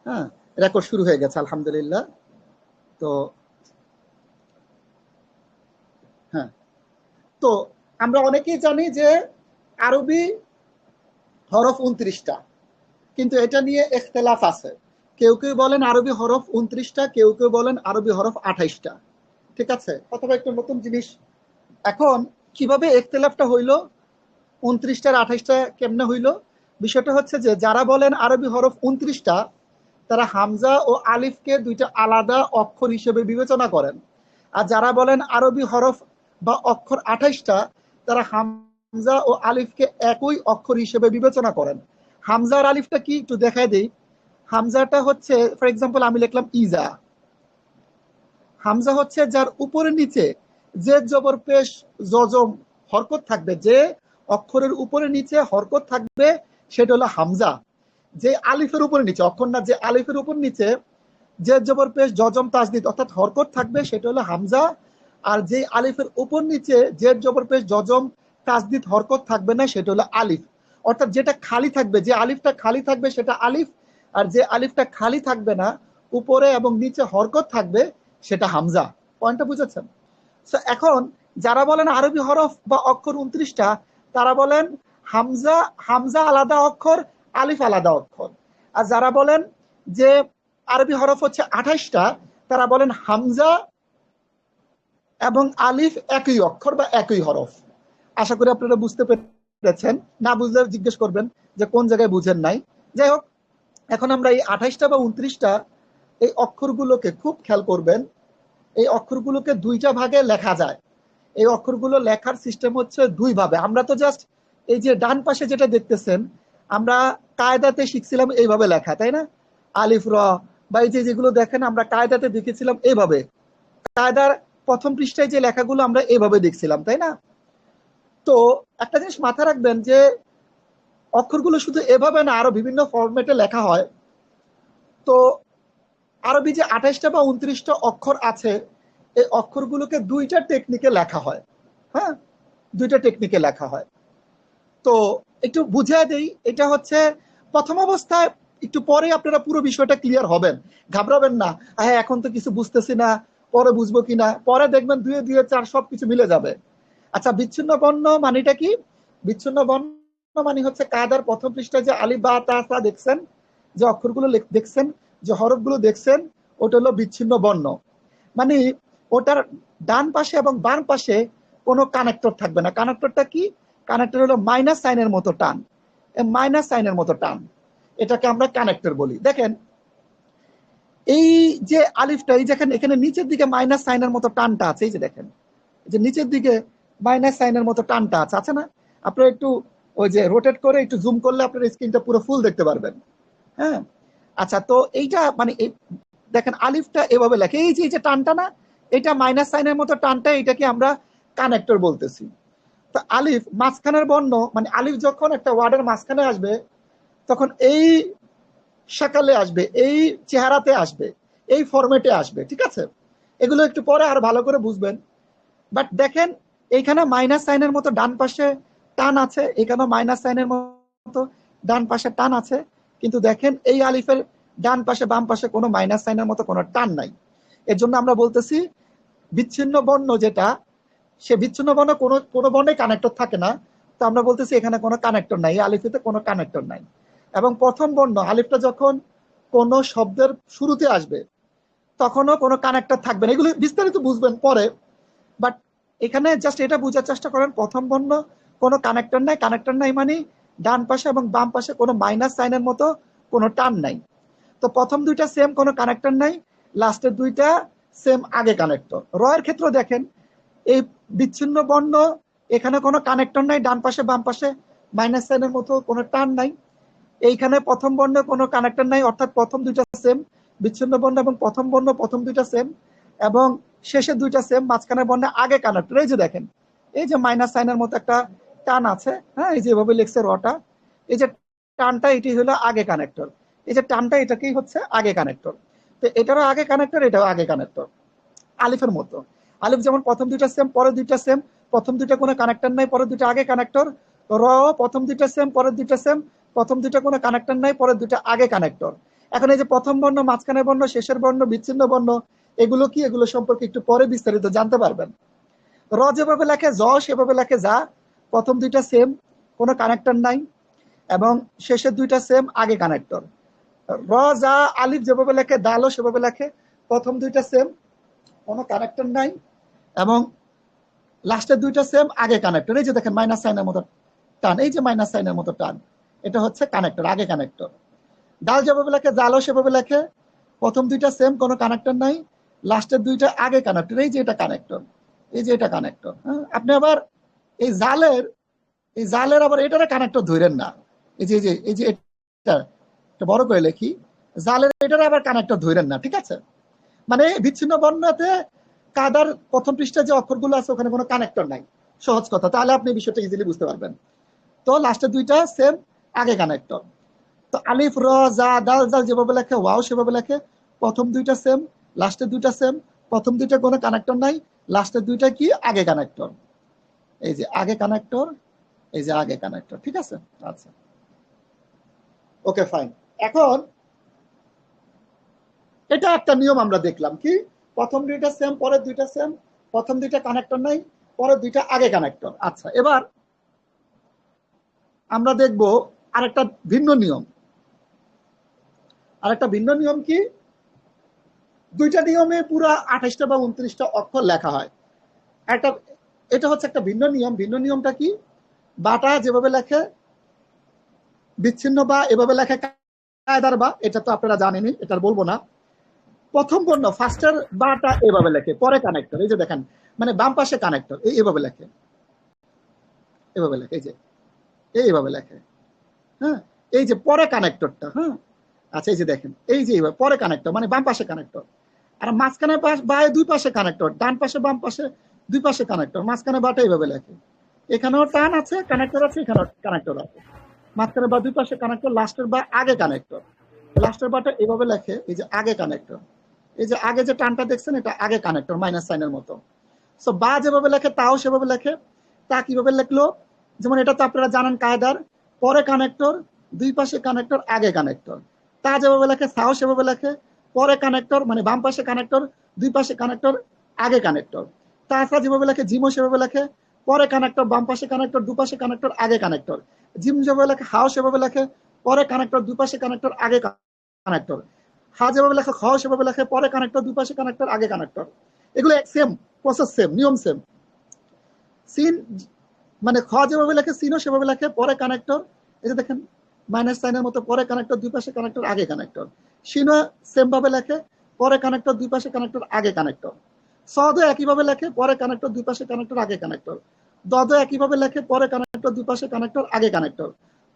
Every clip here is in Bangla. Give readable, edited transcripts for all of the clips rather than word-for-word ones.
হ্যাঁ, রেকর্ড শুরু হয়ে গেছে আলহামদুলিল্লাহ। তো হ্যাঁ, তো আমরা অনেকেই জানি যে আরবি হরফ 29টা, কিন্তু এটা নিয়ে ইখতিলাফ আছে। কেউ কেউ বলেন আরবি হরফ 29টা, কেউ কেউ বলেন আরবি হরফ 28টা। ঠিক আছে, অথবা একটু নতুন জিনিস। এখন কিভাবে ইখতিলাফটা হইলো, 29টার 28টা কেমনে হইলো? বিষয়টা হচ্ছে যে যারা বলেন আরবি হরফ 29টা, তারা হামজা ও আলিফকে দুইটা আলাদা অক্ষর হিসেবে বিবেচনা করেন। আর যারা বলেন আরবি হরফ বা অক্ষর 28টা, তারা হামজা ও আলিফকে একই অক্ষর হিসেবে বিবেচনা করেন। হামজা আর আলিফটা কি একটু দেখায় দেই। হামজাটা হচ্ছে, ফর এক্সাম্পল আমি লিখলাম ইজা। হামজা হচ্ছে যার উপরে নিচে জেদ জবর পেশ জজম হরকত থাকবে, যে অক্ষরের উপরে নিচে হরকত থাকবে সেটা হলো হামজা। যে আলিফের উপরে নিচে, অক্ষর না, যে আলিফের উপর নিচে জেদ জবর পেশ জজম তাসদিদ অর্থাৎ হরকত থাকবে সেটা হলো হামজা। আর যে আলিফের উপর নিচে জেদ জবর পেশ জজম তাসদিদ হরকত থাকবে না সেটা হলো আলিফ। অর্থাৎ যেটা খালি থাকবে, যে আলিফটা খালি থাকবে সেটা আলিফ, আর যে আলিফটা খালি থাকবে না, উপরে এবং নিচে হরকত থাকবে, সেটা হামজা। পয়েন্টটা বুঝেছেন? সো এখন যারা বলেন আরবি হরফ বা অক্ষর 29টা, তারা বলেন হামজা, হামজা আলাদা অক্ষর, আলিফ আলাদা অক্ষর। আর যারা বলেন যে আরবি হরফ হচ্ছে 28টা, তারা বলেন হামজা এবং আলিফ একই অক্ষর বা একই হরফ। আশা করি আপনারা বুঝতে পেরেছেন। না বুঝলে জিজ্ঞেস করবেন যে কোন জায়গায় বুঝেন নাই। যাই হোক, এখন আমরা এই 28টা বা 29টা এই অক্ষরগুলোকে খুব খেয়াল করবেন। এই অক্ষরগুলোকে দুইটা ভাগে লেখা যায়। এই অক্ষরগুলো লেখার সিস্টেম হচ্ছে দুই ভাবে। আমরা তো জাস্ট এই যে ডান পাশে যেটা দেখতেছেন, আমরা কায়দাতে শিখছিলাম এইভাবে লেখা, তাই না? আলিফ র, বা এই যে যেগুলো দেখেন আমরা কায়দাতে দেখেছিলাম এইভাবে। কায়দার প্রথম পৃষ্ঠায় যে লেখাগুলো আমরা এইভাবে দেখছিলাম, তাই না? তো একটা জিনিস মাথায় রাখবেন যে অক্ষরগুলো শুধু এভাবে না, আরো বিভিন্ন ফরম্যাটে লেখা হয়। তো আরবি যে 28টা বা 29টা অক্ষর আছে, এই অক্ষরগুলোকে দুইটা টেকনিকে লেখা হয়। হ্যাঁ, দুইটা টেকনিকে লেখা হয়। তো একটু বুঝিয়ে দেই, এটা হচ্ছে প্রথম অবস্থায়, একটু পরে আপনারা পুরো বিষয়টা ক্লিয়ার হবেন, ঘাবড়াবেন না। হ্যাঁ, এখন তো কিছু বুঝতেছি না, পরে বুঝবো কিনা, পরে দেখবেন দুয়ে দুয়ে চার সবকিছু মিলে যাবে। আচ্ছা, বিচ্ছিন্ন বর্ণ মানেটা কি? বিচ্ছিন্ন বর্ণ মানে হচ্ছে কায়দার প্রথম পৃষ্ঠায় যে আলিফ বা তা সা দেখছেন, যে অক্ষরগুলো দেখছেন, যে হরফগুলো দেখছেন, ওটা হলো বিচ্ছিন্ন বর্ণ। মানে ওটার ডান পাশে এবং বাম পাশে কোনো কানেক্টর থাকবে না। কানেক্টরটা কি? কানেক্টর হলো মাইনাস সাইনের মতো টান, মাইনাস সাইনের মতো টান, এটাকে আমরা কানেক্টর বলি। দেখেন এই যে আলিফটা, এই যেখানে এখানে নিচের দিকে মাইনাস সাইনের মতো টানটা আছে, এই যে দেখেন, যে নিচের দিকে মাইনাস সাইনের মতো টানটা আছে, আছে না? আপনারা একটু ওই যে রোটেট করে একটু জুম করলে আপনার স্ক্রিনটা পুরো ফুল দেখতে পারবেন। হ্যাঁ, আচ্ছা, তো এইটা মানে দেখেন আলিফটা এভাবে লেখে, এই যে টানটা না, এটা মাইনাস সাইনের মতো টানটা, এটাকে আমরা কানেক্টর বলতেছি। তো আলিফ মাঝখানের বর্ণ, মানে আলিফ যখন একটা ওয়ার্ডের মাঝখানে আসবে, তখন এই সাকালে আসবে, এই চেহারাতে আসবে, এই ফরম্যাটে আসবে। ঠিক আছে, এগুলো একটু পরে আর ভালো করে বুঝবেন। বাট দেখেন, এইখানে মাইনাস সাইনের মতো ডান পাশে টান আছে, এখানে মাইনাস সাইনের মতো ডান পাশে টান আছে, কিন্তু দেখেন এই আলিফের ডান পাশে বাম পাশে কোনো মাইনাস সাইনের মতো কোনো টান নাই। এর জন্য আমরা বলতেছি বিচ্ছিন্ন বর্ণ যেটা, সে বিচ্ছিন্ন বর্ণ কোনো কোনো বর্ণে কানেক্টর থাকে না। তো আমরা বলতেছি এখানে কোনো কানেক্টর নাই, আলিফেতে কোনো কানেক্টর নাই। এবং প্রথম বর্ণ আলিফটা যখন কোনো শব্দের শুরুতে আসবে, তখনও কোনো কানেক্টর থাকবে না। এগুলো বিস্তারিত বুঝবেন পরে। বাট এখানে জাস্ট এটা বোঝার চেষ্টা করেন, প্রথম বর্ণ কোনো কানেক্টর নাই। কানেক্টর নাই মানে ডান পাশে এবং বাম পাশে কোনো মাইনাস সাইনের মতো কোনো টান নাই। তো প্রথম দুইটা সেম, কোনো কানেক্টর নাই। লাস্টের দুইটা সেম, আগে কানেক্টর। র এর ক্ষেত্রে দেখেন এই বিচ্ছিন্ন বর্ণ, এখানে কোনো কানেক্টর নাই, ডান পাশে বাম পাশে মাইনাস সাইনের মতো কোনো টান নাই। এইখানে প্রথম বর্ণে কোনো কানেক্টর নাই, অর্থাৎ প্রথম দুইটা সেম, বিচ্ছিন্ন বর্ণ এবং প্রথম বর্ণ প্রথম দুইটা সেম, এবং শেষের দুইটা সেম, মাঝখানে বর্ণে আগে কানেক্টর। এই যে দেখেন, এই যে মাইনাস সাইনের মতো একটা টান আছে, হ্যাঁ, এই যে এভাবে লিখছে রটা, এই যে টানটা এটি হলো আগে কানেক্টর, এই যে টানটা এটাকেই হচ্ছে আগে কানেক্টর। তো এটারও আগে কানেক্টর, এটাও আগে কানেক্টর। আলিফের মতো, আলিফ যেমন প্রথম দুইটা সেম পরের দুইটা সেম, প্রথম দুইটা কোনো কানেক্টর নাই পরের দুইটা আগে কানেক্টর। র প্রথম দুইটা সেম পরের দুইটা সেম, প্রথম দুইটা কোনো কানেক্টর নাই পরের দুইটা আগে কানেক্টর। এখন এই যে প্রথম বর্ণ, মাঝখানের বর্ণ, শেষের বর্ণ, বিচ্ছিন্ন বর্ণ, এগুলো কি, এগুলো সম্পর্কে একটু পরে বিস্তারিত জানতে পারবেন। র যেভাবে লেখে জ সেভাবে লেখে যা, প্রথম দুইটা সেম, কোনো কানেক্টর নাই, এবং শেষের দুইটা সেম, আগে কানেক্টর। র যা আলিফ যেভাবে লেখে দালও সেভাবে লেখে, প্রথম দুইটা সেম, কোনো কানেক্টর নাই, এবং লাস্টের দুইটা সেম, আগে কানেক্টর। এই যে দেখেন মাইনাস সাইনের মতো টান, এই যে মাইনাস সাইনের মতো টান, এটা হচ্ছে কানেক্টর, আগে কানেক্টর। দাল যেভাবে লেখে জালও সেভাবে লেখে, প্রথম দুইটা সেম, কোনো কানেক্টর নাই, লাস্টের দুইটা আগে কানেক্টর, এই যে এটা কানেক্টর, এই যে এটা কানেক্টর। হ্যাঁ, আপনি আবার এই জালের আবার এটারে কানেক্টর ধরেন না, এই যে এটা বড় করে লেখি, জালের এটারে আবার কানেক্টর ধরেন না, ঠিক আছে? মানে বিচ্ছিন্ন বর্ণতে কাদার প্রথম পৃষ্ঠায় যে অক্ষরগুলো আছে ওখানে কোনো কানেক্টর নাই, সহজ কথা, তাহলে আপনি বিষয়টা ইজিলি বুঝতে পারবেন। তো লাস্টের দুইটা সেম, আগে কানেক্টর। তো আলিফ র জা দাল জাল যেভাবে লেখে ওয়াও সেভাবে লেখে, প্রথম দুইটা সেম, লাস্টের দুইটা সেম, প্রথম দুইটা কোনো কানেক্টর নাই, লাস্টের দুইটা কি, আগে কানেক্টর। এই যে আগে কানেক্টর, এই যে আগে কানেক্টর, ঠিক আছে? আচ্ছা, ওকে ফাইন। এখন এটা একটা নিয়ম আমরা দেখলাম কি, প্রথম দুইটা সেম, পরের দুইটা সেম, প্রথম দুইটা কানেক্টর নাই, পরের দুইটা আগে কানেক্টর। আচ্ছা, এবার আমরা দেখব আরেকটা ভিন্ন নিয়ম। আরেকটা ভিন্ন নিয়ম কি, দুইটা নিয়মে পুরো 28টা বা 29টা অক্ষর লেখা হয়। একটা, এটা হচ্ছে একটা ভিন্ন নিয়ম। ভিন্ন নিয়মটা কি, বাটা যেভাবে লেখে বিচ্ছিন্ন বা এভাবে লেখে কায়দার বা, এটা তো আপনারা জানেনই, এটা বলবো না। প্রথম বর্ণ ফার্স্টের বাটা এভাবে লেখে, পরে কানেক্টর, এই যে দেখেন, মানে বাম পাশে কানেক্টর, এইভাবে লেখে, এভাবে লেখে, এই যে এইভাবে লেখে। হ্যাঁ, এই যে পরে কানেক্টরটা, হ্যাঁ, আচ্ছা, এই যে দেখেন, এই যে এইভাবে পরে কানেক্টর, মানে বাম পাশে কানেক্টর, আর মাঝখানে বায়ে দুই পাশে কানেক্টর, ডান পাশে বাম পাশে দুই পাশে কানেক্টর, মাঝখানে বাটা এইভাবে লেখে, এখানেও টান আছে, কানেক্টর আছে, এখানেও কানেক্টর আছে, মাঝখানে বা দুই পাশে কানেক্টর, লাস্টের বা আগে কানেক্টর, লাস্টের বাটা এভাবে লেখে, এই যে আগে কানেক্টর, এই যে আগে যে টানটা দেখছেন এটা আগে কানেক্টর, মাইনাস সাইনের মতো। সো বা যেভাবে লেখে তাও সেভাবে লেখে। তা কিভাবে লেখলো, যেমন এটা তো আপনারা জানেন কায়দার, পরে কানেক্টর, দুই পাশে কানেক্টর, আগে কানেক্টর। তা যেভাবে লেখে তাও সেভাবে লেখে, পরে কানেক্টর, মানে বাম পাশে কানেক্টর, দুই পাশে কানেক্টর, আগে কানেক্টর। তাছাড়া যেভাবে লেখে জিমও সেভাবে লেখে, পরে কানেক্টর, বাম পাশে কানেক্টর, দুপাশে কানেক্টর, আগে কানেক্টর। জিম যেভাবে লেখে হাও সেভাবে লেখে, পরে কানেক্টর, দুপাশে কানেক্টর, আগে কানেক্টর। হা যেভাবে লেখে খ সেভাবে লেখে, পরে কানেক্টর, দুপাশে কানেক্টর, আগে কানেক্টর। এগুলো সেম প্রসেস, সেম নিয়ম, সেম। সিন মানে খ যেভাবে লেখে সিনও সেভাবে লেখে, পরে কানেক্টর, এই যে দেখেন মাইনাস সাইনের মতো, পরে কানেক্টর, দুই পাশে কানেক্টর, আগে কানেক্টর। সিনও সেম ভাবে লেখে, পরে কানেক্টর, দুই পাশে কানেক্টর, আগে কানেক্টর। সদ একইভাবে লেখে, পরে কানেক্টর, দুই পাশে কানেক্টর, আগে কানেক্টর। দদ একইভাবে লেখে, পরে কানেক্টর, দুই পাশে কানেক্টর, আগে কানেক্টর।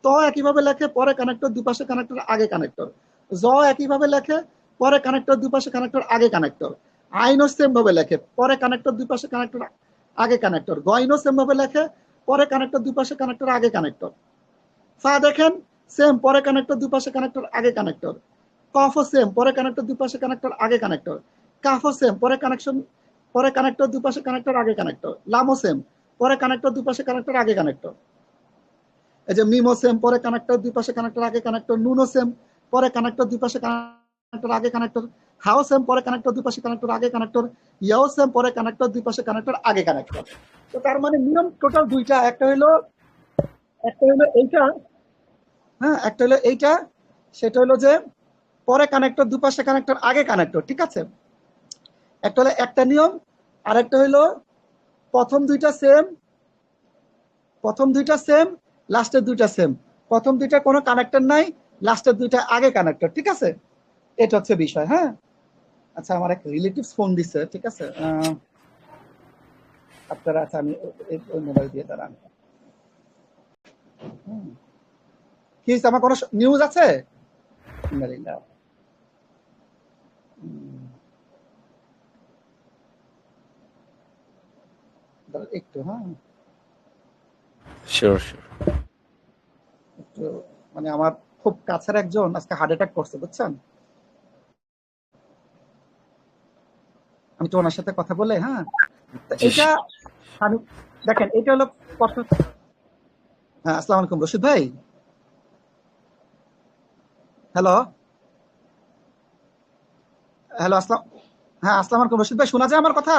ত একইভাবে লেখে, পরে কানেক্টর, দুই পাশে কানেক্টর, আগে কানেক্টর। জ একইভাবে লেখে, পরে কানেক্টর, দুই পাশে কানেক্টর, আগে কানেক্টর। আইনও সেম ভাবে লেখে, পরে কানেক্টর, দুই পাশে কানেক্টর, আগে কানেক্টর। গয়নও সেম ভাবে লেখে, পরে কানেক্টর, দুই পাশে কানেক্টর, আগে কানেক্টর। ফা দেখেন সেম, পরে কানেক্টর, দুই পাশে কানেক্টর, আগে কানেক্টর। কফও সেম, পরে কানেক্টর, দুই পাশে কানেক্টর, আগে কানেক্টর। কাফও সেম, পরে কানেকশন, পরে কানেক্টর, দুই পাশে কানেক্টর, আগে কানেক্টর। লামও সেম, পরে কানেক্টর, দুই পাশে কানেক্টর, আগে কানেক্টর। এই যে মিমো সেম, পরে কানেক্টর, দুই পাশে কানেক্টর, আগে কানেক্টর। নুনো সেম, পরে কানেক্টর, দুই পাশে কানেক্টর, আগে কানেক্টর। হাও সেম, পরে কানেক্টর, দুই পাশে কানেক্টর, আগে কানেক্টর। ইয়াও সেম, পরে কানেক্টর, দুই পাশে কানেক্টর, আগে কানেক্টর। তো তার মানে নিয়ম টোটাল দুইটা, একটা হলো এইটা, হ্যাঁ, একটা হলো এইটা, সেটা হলো যে পরে কানেক্টর, দুপাশে কানেক্টর, আগে কানেক্টর, ঠিক আছে? একটা হলো একটা নিয়ম, আর একটা হলো প্রথম দুইটা সেম, প্রথম দুইটা সেম, লাস্টের দুইটা সেম, প্রথম দুইটা কোনো কানেক্টর নাই, লাস্টের দুইটা আগে কানেক্টর, ঠিক আছে? এটা হচ্ছে বিষয়। হ্যাঁ, আচ্ছা, আমার এক রিলেটিভস ফোন দিছে, ঠিক আছে? আপনারা, আচ্ছা, আমি ওই মোবাইল দিয়ে দাঁড়ান। কি হয়েছে, আমার কোনো নিউজ আছে? আলহামদুলিল্লাহ। একটু, হ্যাঁ, শিওর শিওর। একটু, মানে আমার খুব কাছের একজন আজকে হার্ট অ্যাটাক করছে, বুঝছেন? আমি তো ওনার সাথে কথা বলে, হ্যাঁ, জি এটা আমি, দেখেন এটা হলো কথা। হ্যাঁ, আসসালামু আলাইকুম রশিদ ভাই, হ্যালো। হ্যালো, আসসালাম। হ্যাঁ, আসসালামু আলাইকুম রশিদ ভাই, শোনা যায় আমার কথা?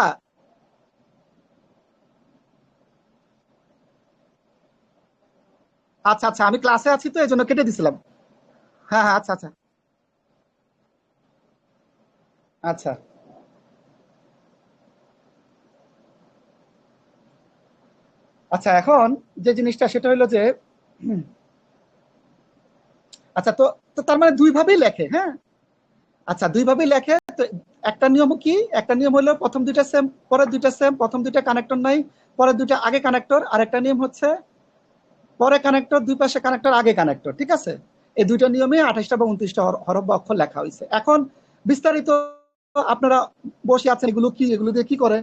আচ্ছা আচ্ছা, আমি ক্লাসে আছি তো এই জন্য কেটে দিছিলাম। হ্যাঁ হ্যাঁ, আচ্ছা আচ্ছা। আচ্ছা আচ্ছা, এখন যে জিনিসটা সেটা হলো যে হুম, আচ্ছা তো তো তার মানে দুই ভাবেই লেখে, হ্যাঁ। আচ্ছা, দুই ভাবেই লেখে তো। একটা নিয়ম কি, একটা নিয়ম হলো প্রথম দুইটা সেম, পরের দুইটা সেম, প্রথম দুইটা কানেক্টর নাই, পরের দুইটা আগে কানেক্টর। আর একটা নিয়ম হচ্ছে পরে কানেক্টর, দুই পাশে কানেক্টর, আগে কানেক্টর, ঠিক আছে। এই দুইটা নিয়মে 28টা বা 29টা হরফ বা অক্ষর লেখা হয়েছে। এখন বিস্তারিত আপনারা বসে আছেন, এগুলো কি, এগুলো দিয়ে কি করে,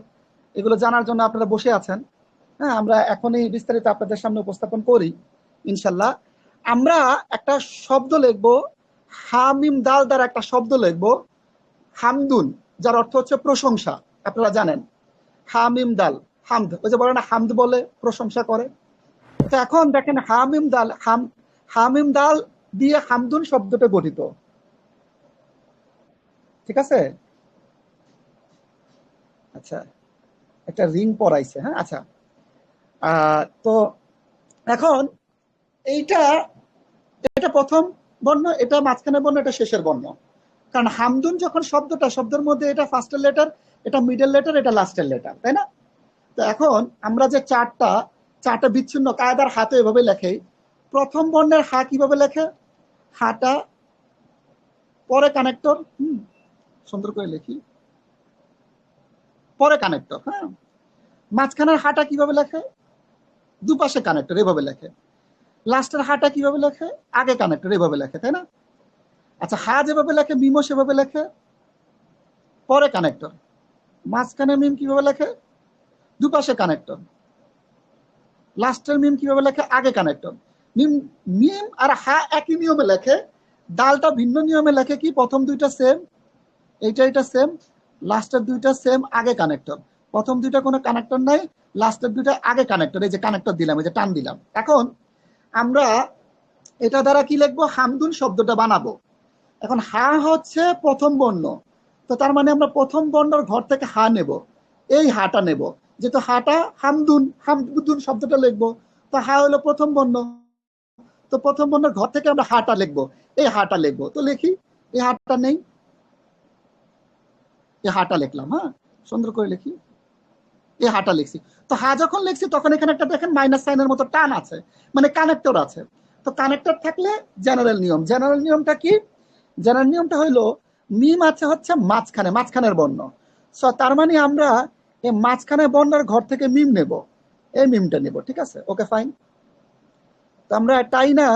এগুলো জানার জন্য আপনারা বসে আছেন। হ্যাঁ, আমরা এখনই বিস্তারিত আপনাদের সামনে উপস্থাপন করি ইনশাল্লাহ। আমরা একটা শব্দ লিখবো, হামিম দাল দ্বারা একটা শব্দ লিখবো, হামদুন, যার অর্থ হচ্ছে প্রশংসা। আপনারা জানেন হামিম দাল, হামদ, ওই যে বলে না হামদ বলে প্রশংসা করে। তো এখন দেখেন হামিম দাল, হামিম দাল দিয়ে হামদুন শব্দটা গঠিত, ঠিক আছে। আচ্ছা, একটা রিং পরাইছে, হ্যাঁ। আচ্ছা, তো এখন এইটা, এটা প্রথম বর্ণ, এটা মাঝখানে বর্ণ, এটা শেষের বর্ণ। কারণ হামদুন যখন শব্দটা, শব্দের মধ্যে এটা ফার্স্টের লেটার, এটা মিডল লেটার, এটা লাস্টের লেটার, তাই না? তো এখন আমরা যে চারটা, চারটা বিচ্ছিন্ন কায়দার হাতে এভাবে লেখে। প্রথম বর্ণের হা কিভাবে লেখে? হাটা পরে কানেক্টর, সুন্দর করে লিখি, পরে কানেক্টর, হ্যাঁ। মাঝখানের হাটা কিভাবে লেখে? দুপাশে কানেক্টর, এভাবে লেখে। লাস্টের হাটা কিভাবে লেখে? আগে কানেক্টর, এভাবে লেখে, তাই না? আচ্ছা, হা যেভাবে লেখে মিমও সেভাবে লেখে, পরে কানেক্টর। মাঝখানে মিম কিভাবে লেখে? দুপাশে কানেক্টর। লাস্টের মিম কিভাবে লেখে? আগে কানেক্টর। মিম, মিম আর হা একই নিয়মে লেখে, দালটা ভিন্ন নিয়মে লেখে। কি, প্রথম দুইটা সেম, এইটা এটা সেম, লাস্টের দুইটা সেম, আগে কানেক্টর। প্রথম দুইটা কোনো কানেক্টর নাই, লাস্টের দুইটা আগে কানেক্টর, এই যে কানেক্টর দিলাম, এই যে টান দিলাম। এখন আমরা এটা দ্বারা কি লিখবো? হামদুন শব্দটা বানাবো। এখন হা হচ্ছে প্রথম বর্ণ, তো তার মানে আমরা প্রথম বর্ণর ঘর থেকে হা নেব, এই হাটা নেব। যেহেতু হাটা হামদুন, হামদুন শব্দটা লিখবো, তো হা হলো প্রথম বর্ণ, তো প্রথম বর্ণের ঘর থেকে আমরা হাটা লিখবো, এই হাটা লিখবো। তো লিখি, এই হাটা নেই, এই হাটা লিখলাম, হ্যাঁ, সুন্দর করে লিখি, এই হাটা লিখছি। তো হা যখন লিখছি তখন এখানে একটা দেখেন মাইনাস সাইনের মতো টান আছে, মানে কানেক্টর আছে। তো কানেক্টর থাকলে জেনারেল নিয়ম, জেনারেল নিয়মটা কি? জেনারেল নিয়মটা হইলো মিম আছে হচ্ছে মাঝখানে, মাঝখানের বর্ণ। সো তার মানে আমরা এই মাঝখানে বর্ণের ঘর থেকে মিম নেব, এই মিমটা নেব, ঠিক আছে, ওকে ফাইন। তো আমরা তাই না,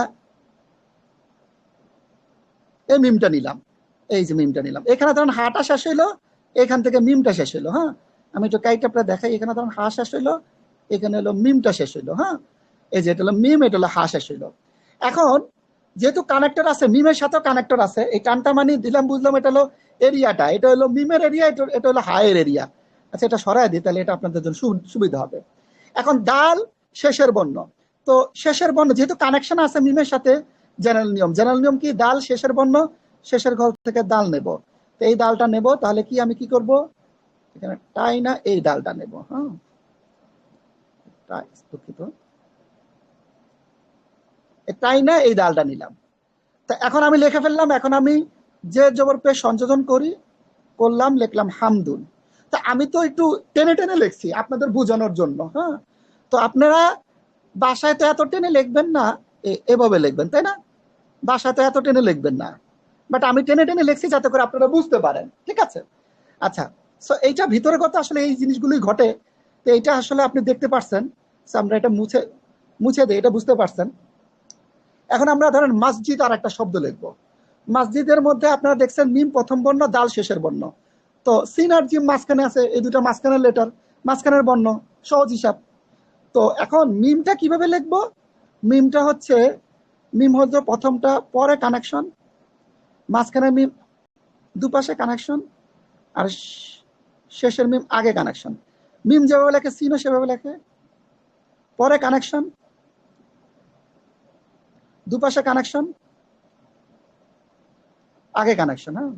এই মিমটা নিলাম, এই যে মিমটা নিলাম। এখানে ধরুন হাটা শেষ হইলো, এখান থেকে মিমটা শেষ হইলো, হ্যাঁ। আমি একটু কাইটা আপনার দেখাই, এখানে ধরুন হা শেষ হইলো, এখানে হলো মিমটা শেষ হইলো, হ্যাঁ। এই যে এটা হলো মিম, এটা হলো হা শেষ হইলো। এখন যেহেতু কানেক্টর আছে, মিমের সাথেও কানেক্টর আছে, এই টানটা মানে দিলাম, বুঝলাম এটা হলো এরিয়াটা, এটা হলো মিমের এরিয়া, এটা হলো হায়ের এরিয়া। আচ্ছা, এটা সরাই দিই, তাহলে এটা আপনাদের জন্য সুবিধা হবে। এখন দাল শেষের বর্ণ, তো শেষের বর্ণ যেহেতু কানেকশন আছে মিমের সাথে, জেনারেল নিয়ম, জেনারেল নিয়ম কি, দাল শেষের বর্ণ, শেষের ঘর থেকে দাল নেব। তো এই দালটা নেব, তাহলে কি আমি কি করব, এখানে টাই না এই ডালটা নেব, হ্যাঁ। দুঃখিত, তাই না এই ডালটা নিলাম। তা এখন আমি লিখে ফেললাম, এখন আমি যে জবর পেশ সংযোজন করি, করলাম, লিখলাম হামদুন। তা আমি তো একটু টেনে টেনে লিখছি আপনাদের বোঝানোর জন্য, হ্যাঁ। তো আপনারা বাসায় তো এত টেনে লিখবেন না, এভাবে লিখবেন, তাই না? বাসায় তো এত টেনে লিখবেন না, বাট আমি টেনে টেনে লিখছি যাতে করে আপনারা বুঝতে পারেন, ঠিক আছে। আচ্ছা, সো এইটা ভিতরে কথা, আসলে এই জিনিসগুলোই ঘটে। তো এইটা আসলে আপনি দেখতে পারছেন। So আমরা এটা মুছে মুছে দিই, এটা বুঝতে পারছেন। এখন আমরা ধরেন মসজিদ আর একটা শব্দ লিখবো। মসজিদের মধ্যে আপনারা দেখছেন মিম প্রথম বর্ণ, দাল শেষের বর্ণ। তো সিন আর জিম মাঝখানে আছে, এই দুটো মাঝখানের লেটার, মাঝখানের বর্ণ, সহজ হিসাব। তো এখন মিমটা কিভাবে লিখবো? মিমটা হচ্ছে, মিম হচ্ছে প্রথমটা পরে কানেকশন, মাঝখানের মিম দুপাশে কানেকশন, আর শেষের মিম আগে কানেকশন। মিম যেভাবে লেখে সিনও সেভাবে লেখে, পরে কানেকশন, দুপাশে কানেকশন, আগে কানেকশন, হ্যাঁ।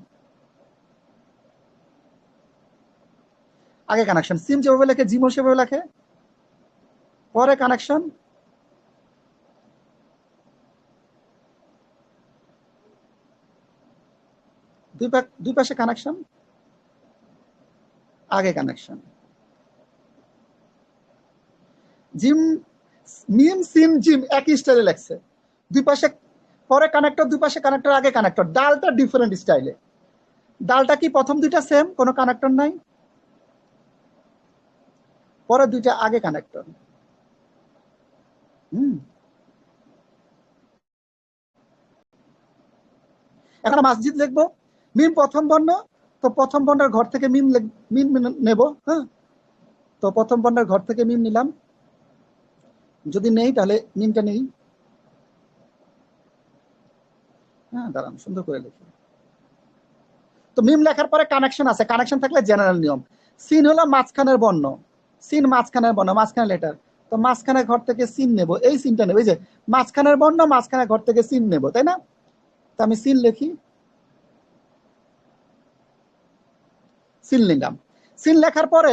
আগে কানেকশন। সিম যেভাবে লেখে জিমও সেভাবে লেখে, পরে কানেকশন, দুই পাশে কানেকশন, আগে কানেকশন। জিম, মিম সিম জিম একই স্টাইলে লেখছে, দুই পাশে পরে কানেক্টর, দুই পাশে কানেক্টর, আগে কানেক্টর। ডালটা ডিফারেন্ট স্টাইলে। ডালটা কি প্রথম দুইটা সেম, কোনো কানেক্টর নাই, পরে দুইটা আগে কানেক্টর। এখন মসজিদ লিখবো, মিম প্রথম বর্ণ, তো প্রথম বর্ণের ঘর থেকে মিম মিম নেব। হ্যাঁ, তো প্রথম বর্ণের ঘর থেকে মিম নিলাম, যদি নেই তাহলে মিমটা নেই। হ্যাঁ, দাঁড়ান সুন্দর করে লিখি। তো মিম লেখার পরে কানেকশন আছে, কানেকশন থাকলে জেনারেল নিয়ম। সিন হলো মাঝখানের বর্ণ, সিন মাঝখানের বর্ণ, মাঝখানে লেটার, তো মাঝখানে ঘর থেকে সিন নেব, এই সিনটা নেব, এই যে মাঝখানের বর্ণ, মাঝখানে ঘর থেকে সিন নেব, তাই না? তো আমি সিন লিখি, সিন নিলাম। সিন লেখার পরে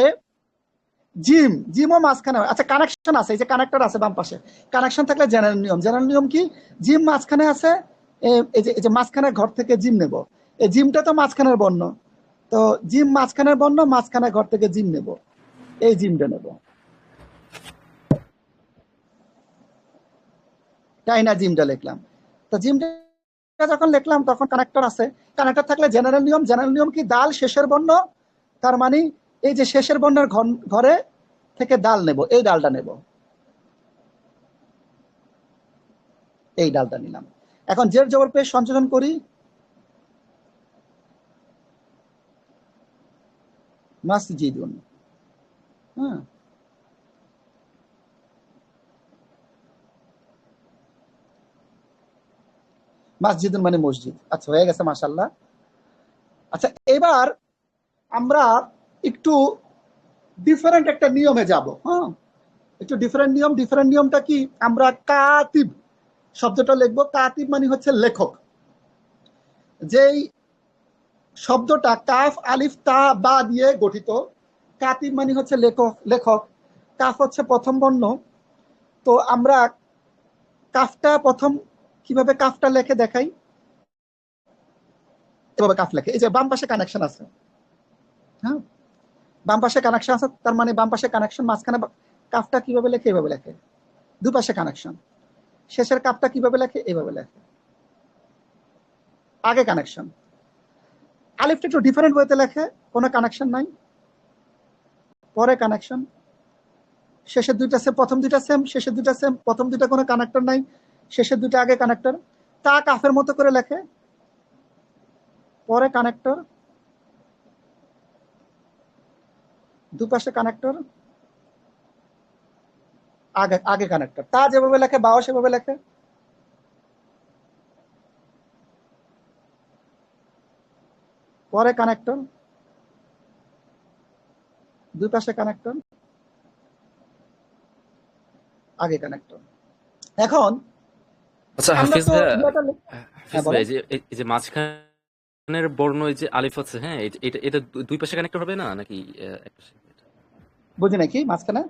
জিম, জিমও মাঝখানে। আচ্ছা কানেকশন আছে, এই যে কানেক্টর আছে বাম পাশে, কানেকশন থাকলে জেনারেল নিয়ম। জেনারেল নিয়ম কি? জিম মাঝখানে আছে, এই যে মাঝখানে ঘর থেকে জিম নেব, এই জিমটা তো মাঝখানের বর্ণ, তো জিম মাঝখানের বর্ণ, মাঝখানে ঘর থেকে জিম নেব, এই জিমটা নেব, তাই না? জিমটা লিখলাম। তো জিমটা যখন লিখলাম তখন কানেক্টর আছে, কানেক্টর থাকলে জেনারেল নিয়ম। জেনারেল নিয়ম কি? দাল শেষের বর্ণ, তার মানে এই যে শেষের বর্ণের ঘরে থেকে ডাল নেব, এই ডালটা নেব, এই ডালটা নিলাম। এখন জের জবর পেশ সংযোজন করি, মাসজিদুন। হ্যাঁ, মাসজিদুন মানে মসজিদ। আচ্ছা হয়ে গেছে, মাশাআল্লাহ। আচ্ছা এবার আমরা একটু ডিফারেন্ট একটা নিয়মে যাব। হ্যাঁ, একটু ডিফারেন্ট নিয়ম। ডিফারেন্ট নিয়মটা কি? আমরা কাতিব শব্দটা লিখবো। কাতিব মানে হচ্ছে লেখক। যেই শব্দটা কাফ আলিফ তা বা দিয়ে গঠিত, কাতিব মানে হচ্ছে লেখক। লেখক, কাফ হচ্ছে প্রথম বর্ণ। তো আমরা কাফটা প্রথম, কিভাবে কাফটা লেখে দেখাই, এভাবে কাফ লেখে। এই যে বাম পাশে কানেকশন আছে, হ্যাঁ বাম পাশে কানেকশন আছে, তার মানে বাম পাশে কানেকশন, মাঝখানে কাফটা কিভাবে লেখে, এভাবে লেখে। দুপাশে কানেকশন। শেষের কাফটা কিভাবে লেখে, এভাবে লেখে, আগে কানেকশন। আলিফটা একটু ডিফারেন্ট ওয়েতে লেখে, কোনো কানেকশন নাই, পরে কানেকশন। শেষের দুইটা সেম, প্রথম দুইটা সেম, শেষের দুইটা সেম, প্রথম দুইটা কোনো কানেক্টর নাই, শেষের দুইটা আগে কানেক্টর। তা কাফের মতো করে লেখে, পরে কানেক্টর, দুপাশে কানেক্টর, আগে আগে কানেক্টর। তা যেভাবে লেখে বাও সেভাবে লেখে, পরে কানেক্টর, দুই পাশে কানেক্টর, আগে কানেক্টর। এখন আচ্ছা আমরা হাফিজ তো ভাইয়া, হ্যাঁ হাফিজ ভাই বলেন। এই যে মাঝখানের বর্ণ এই যে আলিফ আছে, হ্যাঁ এটা এটা দুই পাশে কানেক্ট হবে না নাকি এক পাশে? বুঝি নাকি মাঝখানে?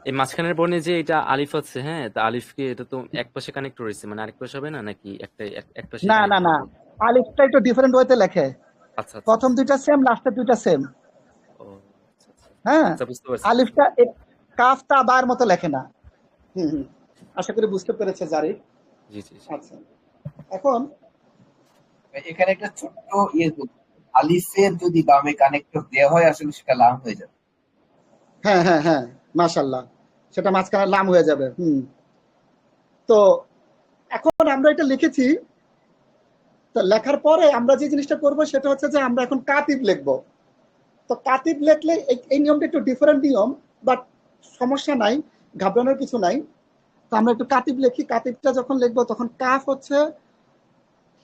এই মাঝখানের বর্ণে যে এটা আলিফ আছে, হ্যাঁ তা আলিফকে এটা তো এক পাশে কানেক্ট রয়েছে, মানে আরেক পাশে হবে না নাকি একটাই এক পাশে না না কানেক্ট না, হবে? আলিফটা একটু ডিফারেন্ট ওয়েতে লেখে। আচ্ছা আচ্ছা প্রথম আচ্ছা। দুইটা সেম, লাস্টের দুইটা সেম। ও আচ্ছা আচ্ছা হ্যাঁ, আচ্ছা, বুঝতে পারছি বুঝতে আলিফটা পারছি। কাফটা বার মতো লেখে না। হুম, আশা করি বুঝতে পেরেছে জারি। জি জি জি। আচ্ছা, এখন এখানে একটা ছোট্ট ইয়ে বলবো, আলিফের যদি বামে কানেক্টর দেওয়া হয় আসলে সেটা লাম হয়ে যাবে। হ্যাঁ হ্যাঁ হ্যাঁ, মাশাআল্লাহ, সেটা মাঝখানে লাম হয়ে যাবে। তো এখন আমরা এটা লিখেছি, তো লেখার পরে আমরা যে জিনিসটা করব সেটা হচ্ছে যে আমরা এখন কাতিব লিখবো। তো কাতিব লিখলে এই নিয়মটা একটু ডিফারেন্ট নিয়ম, বাট সমস্যা নাই, ঘাবড়ানোর কিছু নাই। তো আমরা একটু কাতিব লিখি। কাতিবটা যখন লিখবো তখন কাফ হচ্ছে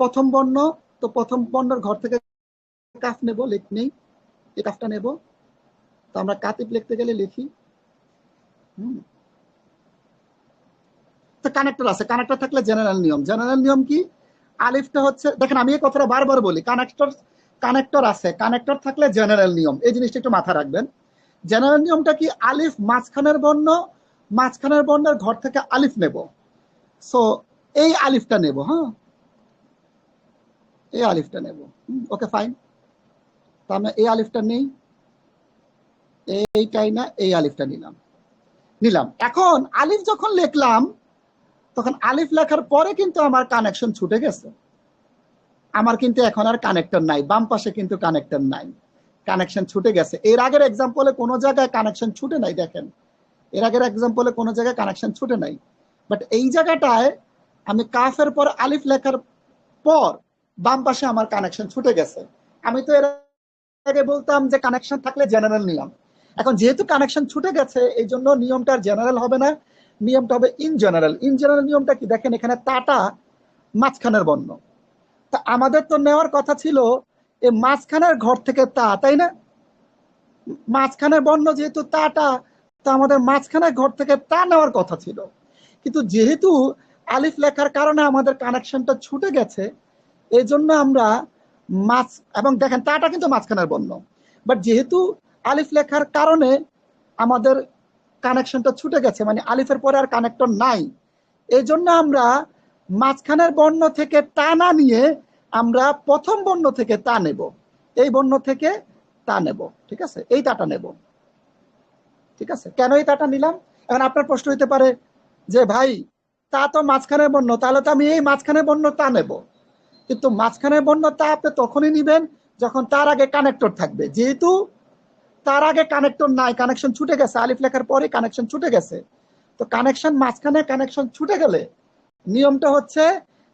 প্রথম বর্ণ, তো প্রথম বর্ণের ঘর থেকে কাফ নেব, লিখ নেই, এই কাফটা নেব। তো আমরা কাতিব লিখতে গেলে লিখি। তো কানেক্টর আছে, কানেক্টর থাকলে জেনারেল নিয়ম। জেনারেল নিয়ম কি? আলিফটা হচ্ছে, দেখেন আমি এই কথাটা বারবার বলি, কানেক্টর কানেক্টর আছে, কানেক্টর থাকলে জেনারেল নিয়ম, এই জিনিসটা একটু মাথা রাখবেন। জেনারেল নিয়মটা কি, আলিফ মাঝখানের বর্ণের ঘর থেকে আলিফ নেব। সো এই আলিফটা নেব, হ্যাঁ এই আলিফটা নেব। ওকে ফাইন, তাহলে এই আলিফটা নেই, এইটাই না, এই আলিফটা নিলাম। এখন আলিফ যখন লিখলাম তখন আলিফ লেখার পরে কিন্তু আমার কানেকশন ছুটে গেছে, আমার কিন্তু এখন আর কানেক্টর নাই, বাম পাশে কিন্তু কানেক্টর নাই, কানেকশন ছুটে গেছে। এর আগের এক্সাম্পলে কোনো জায়গায় কানেকশন ছুটে নাই, দেখেন এর আগের এক্সাম্পলে কোনো জায়গায় কানেকশন ছুটে নাই, বাট এই জায়গাটায় আমি কাফের পর আলিফ লেখার পর বাম পাশে আমার কানেকশন ছুটে গেছে। আমি তো এর আগে বলতাম যে কানেকশন থাকলে জেনারেল নিয়ম, এখন যেহেতু কানেকশন ছুটে গেছে এই জন্য নিয়মটা জেনারেল হবে না, নিয়মটা হবে ইন জেনারেল। ইন জেনারেল নিয়মটা কি, দেখেন এখানে তাটা মাঝখানের বর্ণ, তা আমাদের তো নেওয়ার কথা ছিল এই মাঝখানের ঘর থেকে তা, তাই না? মাঝখানের বর্ণ যেহেতু তাটা, তা আমাদের মাঝখানের ঘর থেকে তা নেওয়ার কথা ছিল, কিন্তু যেহেতু আলিফ লেখার কারণে আমাদের কানেকশনটা ছুটে গেছে এই জন্য আমরা মাছ, এবং দেখেন তাটা কিন্তু মাঝখানের বর্ণ, বাট যেহেতু আলিফ লেখার কারণে আমাদের কানেকশনটা ছুটে গেছে, মানে আলিফের পরে আর কানেক্টর নাই, এই জন্য আমরা মাঝখানের বর্ণ থেকে তা না নিয়ে আমরা প্রথম বর্ণ থেকে তা নেব, এই বর্ণ থেকে তা নেব, ঠিক আছে, এই তাটা নেব, ঠিক আছে। কেন এই তাটা নিলাম? এখন আপনার প্রশ্ন হইতে পারে যে ভাই তা তো মাঝখানের বর্ণ, তাহলে তো আমি এই মাঝখানের বর্ণ তা নেব, কিন্তু মাঝখানের বর্ণ তা আপনি তখনই নিবেন যখন তার আগে কানেক্টর থাকবে, যেহেতু তার আগে কানেক্টর নাই, কানেকশন ছুটে গেছে, আলিফ লেখার পরে কানেকশন ছুটে গেছে, তো কানেকশন মাঝখানে কানেকশন ছুটে গেলে নিয়মটা হচ্ছে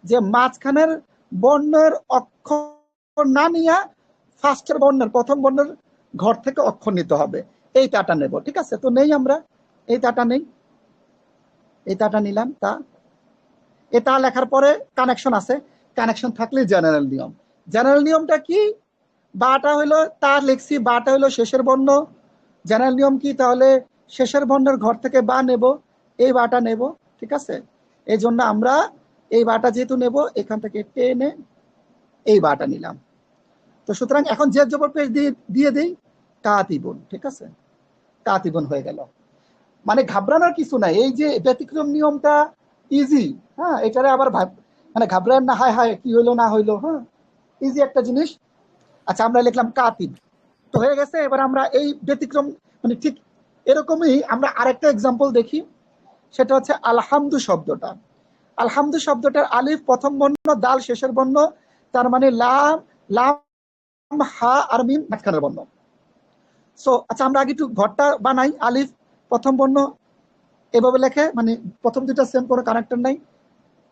যে মাঝখানের বর্ণের অক্ষর না নিয়ে ফার্স্টের বর্ণের প্রথম বর্ণের ঘর থেকে অক্ষর নিতে হবে, এই তাটা নেব, ঠিক আছে। তো নেই আমরা এই তাটা নেই, এই তাটা নিলাম, তা এটা লেখার পরে কানেকশন আছে, কানেকশন থাকলে জেনারেল নিয়ম। জেনারেল নিয়মটা কি, বাটা হইলো তা লিখছি, বাটা হইলো শেষের বর্ণ, জেনারেল নিয়ম কি, তাহলে শেষের বর্ণের ঘর থেকে বা নেব, এই বাটা নেব, ঠিক আছে। এই জন্য আমরা এই বাটা যেহেতু নেব এখান থেকে টেনে এই বাটা নিলাম। তো সুতরাং এখন জেদ জবর পেশ দিয়ে দিই কাতিবুন, ঠিক আছে, কাতিবুন হয়ে গেল। মানে ঘাবড়ানোর কিছু নাই, এই যে ব্যতিক্রম নিয়মটা ইজি, হ্যাঁ এটারে আবার মানে ঘাবড়ান না, হায় হায় কি হইলো না হইলো, হ্যাঁ ইজি একটা জিনিস। আচ্ছা আমরা লিখলাম কাতিব, তো হয়ে গেছে। এবার আমরা এই ব্যতিক্রম মানে ঠিক এরকমই আমরা আরেকটা এক্সাম্পল দেখি, সেটা হচ্ছে আলহামদু শব্দটা। আলহামদু শব্দটার আলিফ প্রথম বর্ণ, দাল শেষের বর্ণ, তার মানে লাম লাম হা আর মিম মাঝখানের বর্ণ। সো আচ্ছা আমরা আগে একটু ঘরটা বানাই। আলিফ প্রথম বর্ণ এভাবে লেখে, মানে প্রথম দুইটা সেম, কোনো কানেক্টর নাই,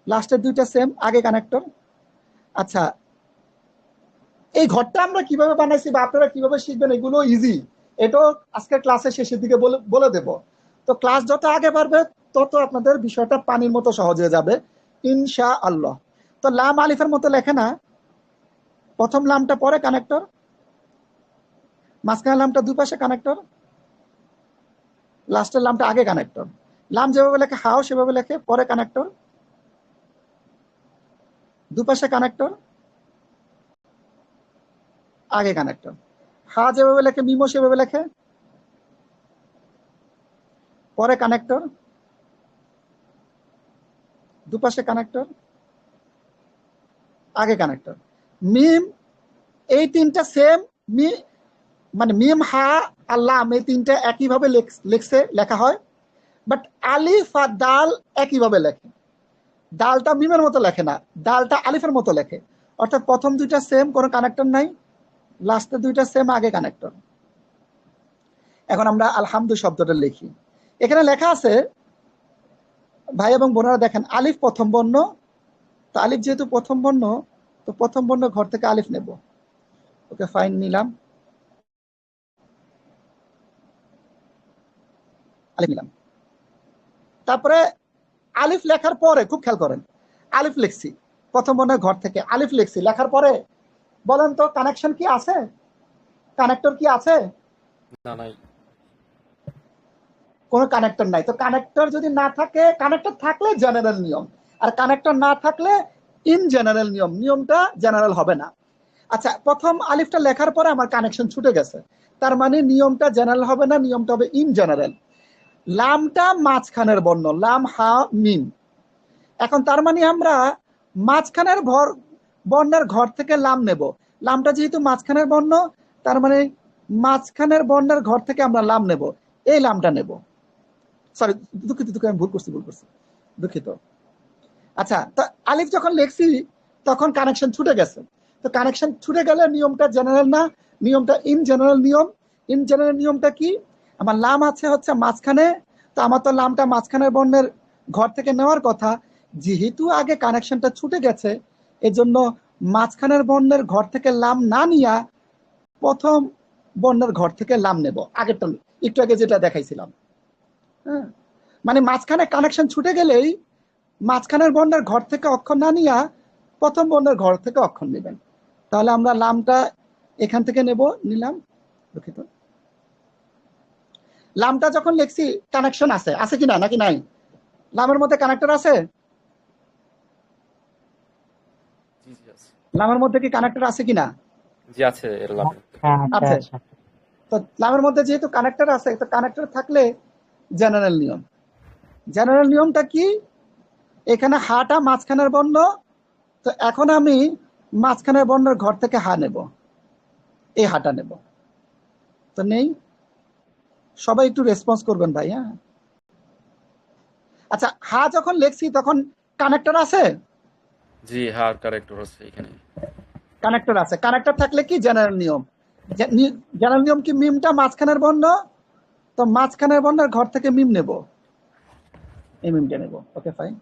লাস্টের দুইটা সেম, আগে কানেক্টর। আচ্ছা এই ঘরটা আমরা কিভাবে বানাইছি বা আপনারা কিভাবে শিখবেন এগুলো ইজি, এটাও আজকের ক্লাসের শেষের দিকে বলে দেব। তো ক্লাস যত আগে বাড়বে তত আপনাদের বিষয়টা পানির মতো সহজ হয়ে যাবে ইনশা আল্লাহ। তো লাম আলিফের মতো লেখে না, প্রথম লামটা পরে কানেক্টর, মাঝখানের লামটা দুই পাশে কানেক্টর, লাস্টের লামটা আগে কানেক্টর। লাম যেভাবে লেখে হাও সেভাবে লেখে, পরে কানেক্টর, দুপাশে কানেক্টর, আগে কানেক্টর। হা যেভাবে লেখে মিমো সেভাবে লেখে, পরে কানেক্টর, দুপাশে কানেক্টর, আগে কানেক্টর। মিম এই তিনটা সেম, মানে মিম হা আর লাম এই তিনটা একইভাবে লেখা হয়, বাট আলিফ আর দাল একইভাবে লেখে। দালটা মিমের মতো লেখে না, দালটা আলিফের মতো লেখে, অর্থাৎ প্রথম দুইটা সেম, কোনো কানেক্টর নাই, লাস্টের দুইটা সেম, আগে কানেক্টর। এখন আমরা আলহামদু শব্দটা লিখি। এখানে লেখা আছে ভাই এবং বোনেরা, দেখেন আলিফ প্রথম বর্ণ, তো আলিফ যেহেতু প্রথম বর্ণ, তো প্রথম বর্ণ ঘর থেকে আলিফ নেব, ওকে ফাইন নিলাম, আলিফ নিলাম। তারপরে আলিফ লেখার পরে খুব খেয়াল করেন, আলিফ লিখছি প্রথম বর্ণের ঘর থেকে, আলিফ লিখছি, লেখার পরে বলেন তো কানেকশন কি আছে, কানেক্টর কি আছে? না নাই। কোনো কানেক্টর নাই। তো কানেক্টর যদি না থাকে, কানেক্টর থাকলে জেনারেল নিয়ম, আর কানেক্টর না থাকলে ইন জেনারেল নিয়ম, নিয়মটা জেনারেল হবে না। আচ্ছা, প্রথম আলিফটা লেখার পরে আমার কানেকশন ছুটে গেছে, তার মানে নিয়মটা জেনারেল হবে না, নিয়মটা হবে ইন জেনারেল। লামটা মাঝখানের বর্ণ, লাম হা মিম। এখন তার মানে আমরা মাঝখানের বর্ণের ঘর থেকে লাম নেব। লামটা যেহেতু মাঝখানের বর্ণ, তার মানে মাঝখানের বর্ণের ঘর থেকে আমরা লাম নেব, এই লামটা নেব। সরি, দুঃখিত, আমি ভুল করছি, দুঃখিত। আচ্ছা, তো আলিফ যখন লিখছি তখন কানেকশন ছুটে গেছে। তো কানেকশন ছুটে গেলে নিয়মটা জেনারেল না, নিয়মটা ইন জেনারেল নিয়ম। ইন জেনারেল নিয়মটা কি? আমার লাম আছে হচ্ছে মাঝখানে, তো আমার তো লামটা মাঝখানের বর্ণের ঘর থেকে নেওয়ার কথা। যেহেতু আগে কানেকশনটা ছুটে গেছে, এজন্য মাঝখানের বর্ণের ঘর থেকে লাম না নিয়া প্রথম বর্ণের ঘর থেকে লাম নেব, আগেরটা, একটু আগে যেটা দেখাইছিলাম। হ্যাঁ, মানে মাঝখানে কানেকশন ছুটে গেলেই মাঝখানের বর্ণের ঘর থেকে অক্ষর না নিয়া প্রথম বর্ণের ঘর থেকে অক্ষর নেবেন। তাহলে আমরা লামটা এখান থেকে নিলাম, দুঃখিত। লামটা যখন লিখছি কানেকশন আছে কিনা, নাকি নাই? লামের মধ্যে কানেক্টর আছে? জি জি আছে। লামের মধ্যে কি কানেক্টর আছে কিনা? জি আছে, এর লাভ। আছে। তো লামের মধ্যে যেহেতু কানেক্টর আছে, তো কানেক্টর থাকলে জেনারেল নিয়ম। জেনারেল নিয়মটা কি? এখানে হাটা মাঝখানের বর্ণ, তো এখন আমি মাঝখানের বর্ণের ঘর থেকে হা নেব, এই হাটা নেব। তো নেই, সবাই একটু রেসপন্স করবেন ভাই। হ্যাঁ, আচ্ছা, হা যখন লিখছি তখন কানেক্টর আছে? জি হ্যাঁ, কারেক্ট হচ্ছে এখানে। কানেক্টর আছে। কানেক্টর থাকলে কি জেনারেল নিয়ম? জেনারেল নিয়ম কি মিমটা মাঝখানের বর্ণ, তো মাঝখানের বর্ণের ঘর থেকে মিম নেব, এই মিমটা নেব। ওকে ফাইন,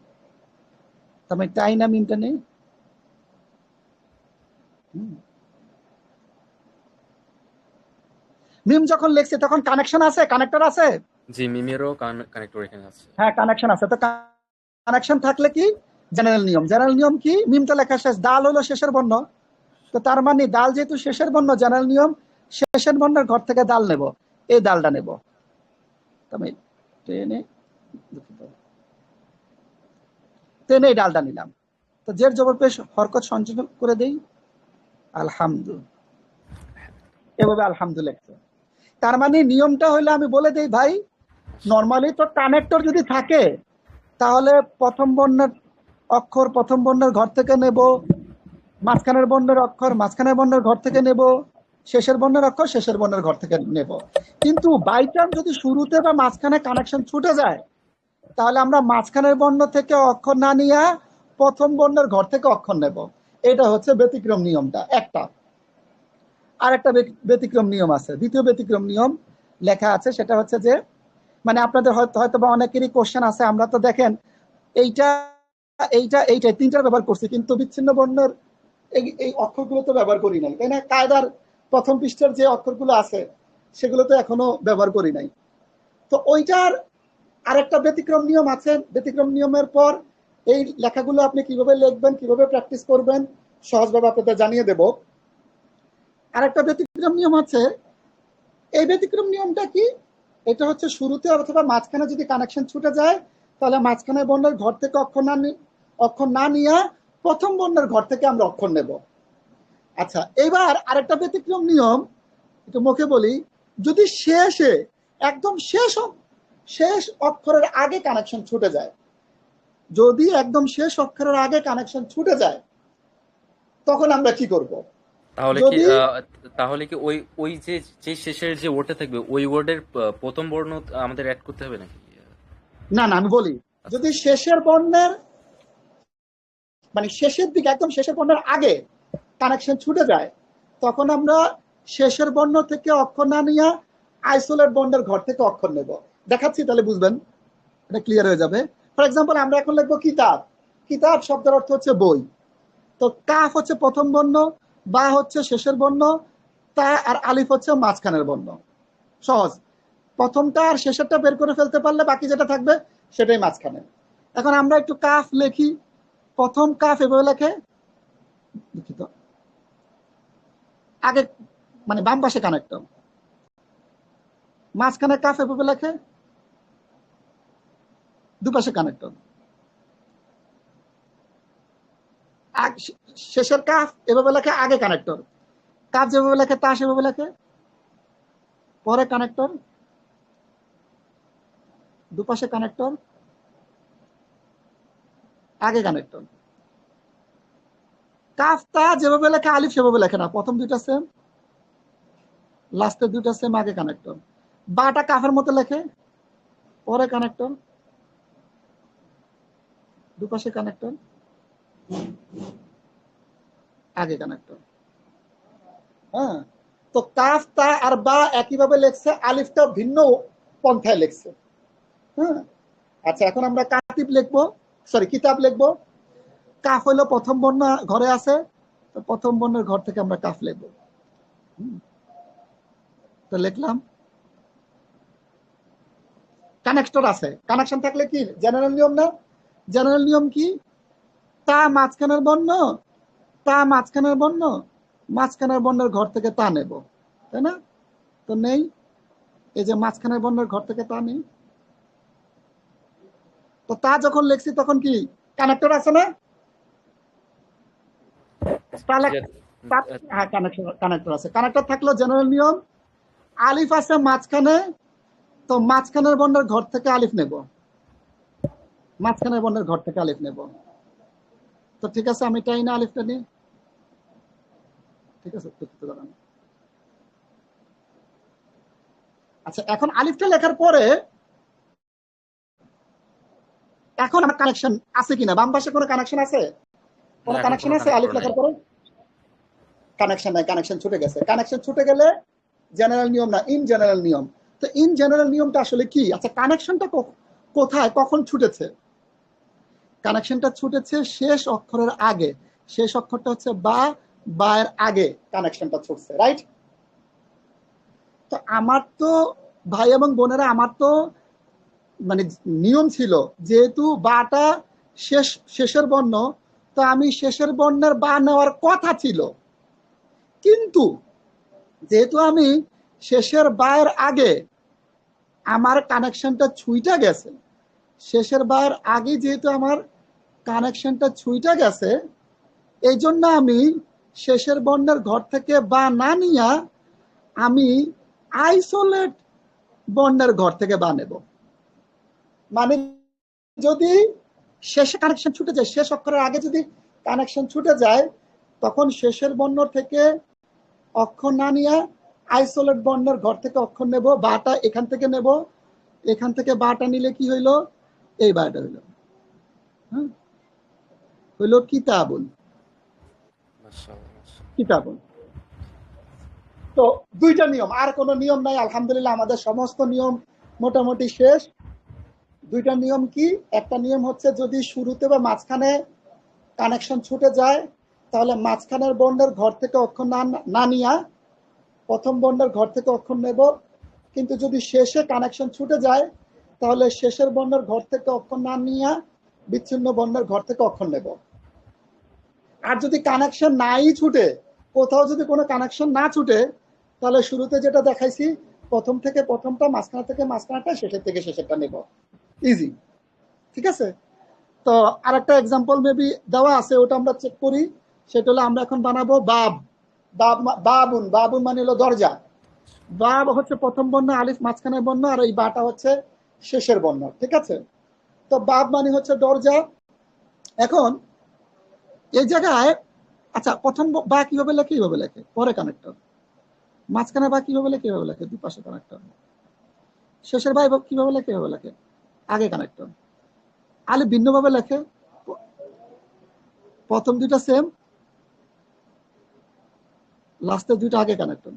আমি তাই না মিমটা নেই। মিম যখন লিখছি তখন কানেকশন আছে, কানেক্টর আছে? জি মিমেরও কানেক্টর এখানে আছে। হ্যাঁ, কানেকশন আছে। তো কানেকশন থাকলে কি জেনারেল নিয়ম? জেনারেল নিয়ম কি? মিমটা লেখা শেষ, দাল হলো শেষের বর্ণ, তো তার মানে দাল যেহেতু শেষের বর্ণ, জেনারেল নিয়ম শেষের বর্ণের ঘর থেকে দাল নেব, এই দালটা নেব। আমি টেনে, দুঃখিত, টেনে এই ডালটা নিলাম। তো জের জবর পেশ হরকত সংযোজন করে দেই, আলহামদু, এভাবে আলহামদু লিখতে। তার মানে নিয়মটা হলো, আমি বলে দেই ভাই, নর্মালি তো কানেক্টর যদি থাকে তাহলে প্রথম বর্ণের অক্ষর প্রথম বর্ণের ঘর থেকে নেব, মাঝখানের বর্ণের অক্ষর মাঝখানের বর্ণের ঘর থেকে নেব, শেষের বর্ণের অক্ষর শেষের বর্ণের ঘর থেকে নেব। কিন্তু বাই চান্স যদি শুরুতে বা মাঝখানে কানেকশন ছুটে যায়, তাহলে আমরা মাঝখানের বর্ণ থেকে অক্ষর না নিয়ে প্রথম বর্ণের ঘর থেকে অক্ষর নেব। এটা হচ্ছে ব্যতিক্রম নিয়মটা একটা। আর একটা ব্যতিক্রম নিয়ম আছে, দ্বিতীয় ব্যতিক্রম নিয়ম লেখা আছে, সেটা হচ্ছে যে, মানে আপনাদের হয়তো বা অনেকেরই কোশ্চেন আছে, আমরা তো দেখেন এইটা এইটা তিনটার ব্যবহার করছি, কিন্তু বিচ্ছিন্ন বর্ণের এই অক্ষরগুলো তো ব্যবহার করি নাই, তাই না? কায়দার প্রথম পৃষ্ঠার যে অক্ষরগুলো আছে সেগুলো তো এখনো ব্যবহার করি নাই। তো ওইটার আরেকটা ব্যতিক্রম নিয়ম আছে। ব্যতিক্রম নিয়মের পর এই লেখাগুলো আপনি কিভাবে লিখবেন, কিভাবে প্র্যাকটিস করবেন, সহজভাবে আপনাদের জানিয়ে দেব। আরেকটা ব্যতিক্রম নিয়ম আছে। এই ব্যতিক্রম নিয়মটা কি? এটা হচ্ছে শুরুতে অথবা মাঝখানে যদি কানেকশন ছুটে যায়, তাহলে মাঝখানে বর্ণের ঘর থেকে অক্ষর না নিয়ে প্রথম বর্ণের ঘর থেকে আমরা অক্ষর নেব। আচ্ছা, এবার আরেকটা ব্যতিক্রম নিয়ম, একটু মুখে বলি। যদি শেষে একদম শেষ অক্ষরের আগে কানেকশন ছুটে যায়, যদি একদম শেষ অক্ষরের আগে কানেকশন ছুটে যায়, তখন আমরা কি করব? তাহলে কি যদি তাহলে কি ওই ওই যে যে শেষের যে ওয়ার্ডটা থাকবে ওই ওয়ার্ডের প্রথম বর্ণ আমাদের অ্যাড করতে হবে নাকি? না, আমি বলি, আচ্ছা যদি শেষের বর্ণের, মানে শেষের দিকে একদম শেষের বর্ণের আগে কানেকশন ছুটে যায়, তখন আমরা শেষের বর্ণ থেকে অক্ষর না নিয়ে আইসোলেট বর্ণের ঘর থেকে অক্ষর নেব। দেখাচ্ছি, তাহলে বুঝবেন, এটা ক্লিয়ার হয়ে যাবে। ফর এক্সাম্পল, আমরা এখন লিখবো কিতাব। কিতাব শব্দের অর্থ হচ্ছে বই। তো কাফ হচ্ছে প্রথম বর্ণ, বা হচ্ছে শেষের বর্ণ, তা আর আলিফ হচ্ছে মাঝখানের বর্ণ। সহজ, প্রথমটা আর শেষেরটা বের করে ফেলতে পারলে বাকি যেটা থাকবে সেটাই মাঝখানে। এখন আমরা একটু কাফ লিখি। প্রথম কাফ এভাবে লেখে, দুঃখিত, আগে মানে বাম পাশে কানেক্টর, মাঝখানে কাফ এভাবে লেখে, দুপাশে কানেক্টর, শেষের কাফ এভাবে লেখে, আগে কানেক্টর, কাফ যেভাবে লেখে তা সেভাবে লেখে, পরে কানেক্টর, দুপাশে কানেক্টর, আগে কানেক্টর। কাফ তা যেভাবে লেখে আলিফ সেভাবে লেখে না, প্রথম দুইটা সেম, লাস্টের দুইটা সেম, আগে কানেক্টর। বাটা কাফের মতো লেখে, পরে কানেক্টর, দুপাশে কানেক্টর, আগে কানেক্টর। হ্যাঁ, তো কাফ তা আর বা একইভাবে লেখছে, আলিফটা ভিন্ন পন্থায় লেখছে। হ্যাঁ, আচ্ছা এখন আমরা কাতিব লিখবো, সরি কিতাব লিখবো। কাফ হইলো প্রথম বর্ণ ঘরে আছে, তো প্রথম বর্ণের ঘর থেকে আমরা কাফ লিখবো। তো লিখলাম। কানেক্টর আছে, কানেকশন থাকলে কি জেনারেল নিয়ম না? জেনারেল নিয়ম কি? তা মাঝখানের বর্ণ, তা মাঝখানের বর্ণ, মাঝখানের বর্ণের ঘর থেকে তা নেব, তাই না? তো নেই, এই যে মাঝখানের বর্ণের ঘর থেকে তা নেই। তো তা যখন লিখছি তখন কি কানেক্টর আছে না? তাহলে হ্যাঁ কানেক্টর আছে। কানেক্টর থাকলো জেনারেল নিয়ম, আলিফ আছে মাঝখানে, তো মাঝখানের বর্ণের ঘর থেকে আলিফ নেব, মাঝখানের বর্ণের ঘর থেকে আলিফ নেব। তো ঠিক আছে, আমি টাই না আলিফটা নিই, ঠিক আছে। আচ্ছা এখন আলিফটা লেখার পরে এখন আমার কানেকশন আছে কিনা, বাম পাশে কোনো কানেকশন আছে? কোনো কানেকশন আছে আলিফ লেখার পরে? কানেকশন নাই, কানেকশন ছুটে গেছে। কানেকশন ছুটে গেলে জেনারেল নিয়ম না, ইন জেনারেল নিয়ম। তো ইন জেনারেল নিয়মটা আসলে কি? আচ্ছা কানেকশনটা কোথায় কখন ছুটেছে? কানেকশনটা ছুটেছে শেষ অক্ষরের আগে, শেষ অক্ষরটা হচ্ছে বা, বা এর আগে কানেকশনটা ছুটছে, রাইট? তো আমার তো ভাই এবং বোনেরা, আমার তো মানে নিয়ম ছিল যেহেতু বাটা শেষের বর্ণ, তো আমি শেষের বর্ণের বা নেওয়ার কথা ছিল, কিন্তু যেহেতু আমি শেষের বায়ের আগে আমার কানেকশনটা ছুঁইটা গেছে, শেষের বার আগে যেহেতু আমার কানেকশনটা ছুঁইটা গেছে, এই জন্য আমি শেষের বর্ণের ঘর থেকে বা না নিয়া আমি আইসোলেট বর্ণের ঘর থেকে বা নেব। মানে যদি শেষে কানেকশন ছুটে যায়, শেষ অক্ষরের আগে যদি কানেকশন ছুটে যায়, তখন শেষের বর্ণ থেকে অক্ষর না নিয়ে আইসোলেট বর্ণের ঘর থেকে অক্ষর নেব, বাটা এখান থেকে নেব, এখান থেকে বাটা নিলে কি হইলো, এই বাটা হইলো, হ্যাঁ হইলো কিতাবুন, কিতাবুন। তো দুইটা নিয়ম, আর কোনো নিয়ম নাই। আলহামদুলিল্লাহ আমাদের সমস্ত নিয়ম মোটামুটি শেষ। দুইটা নিয়ম কি? একটা নিয়ম হচ্ছে যদি শুরুতে বা মাঝখানে কানেকশন ছুটে যায়, তাহলে মাঝখানের বর্ণের ঘর থেকে অক্ষর না নিয়া প্রথম বর্ণের ঘর থেকে অক্ষর নেব। কিন্তু যদি শেষে কানেকশন ছুটে যায়, তাহলে শেষের বর্ণের ঘর থেকে অক্ষর না নিয়া বিচ্ছিন্ন বর্ণের ঘর থেকে অক্ষর নেব। আর যদি কানেকশন নাই ছুটে, কোথাও যদি কোনো কানেকশন না ছুটে, তাহলে শুরুতে যেটা দেখাইছি প্রথম থেকে প্রথমটা, মাঝখান থেকে মাঝখানটা, শেষের থেকে শেষেরটা নেব। ইজি, ঠিক আছে? তো আরেকটা এক্সাম্পল মেবি দেওয়া আছে, ওটা আমরা চেক করি। সেটা হলো আমরা এখন বানাবো বাব। বাবুন, বাবুন মানে হলো দরজা। বাব হচ্ছে প্রথম বর্ণ, আলিফ মাঝখানের বর্ণ, আর এই বাটা হচ্ছে শেষের বর্ণ, ঠিক আছে? তো বাব মানে হচ্ছে দরজা। এখন এই জায়গায় আচ্ছা প্রথম বা কিভাবে লেখে, এইভাবে লেখে, পরে কানেক্টর। মাঝখানে বা কিভাবে লেখে, এইভাবে লেখে, দুই পাশে কানেক্টর। শেষের বা কিভাবে লেখে, এইভাবে লেখে, আগে কানেক্টর। আলিফ ভিন্নভাবে লেখে, প্রথম দুইটা সেম, লাস্টের দুইটা আগে কানেক্টর।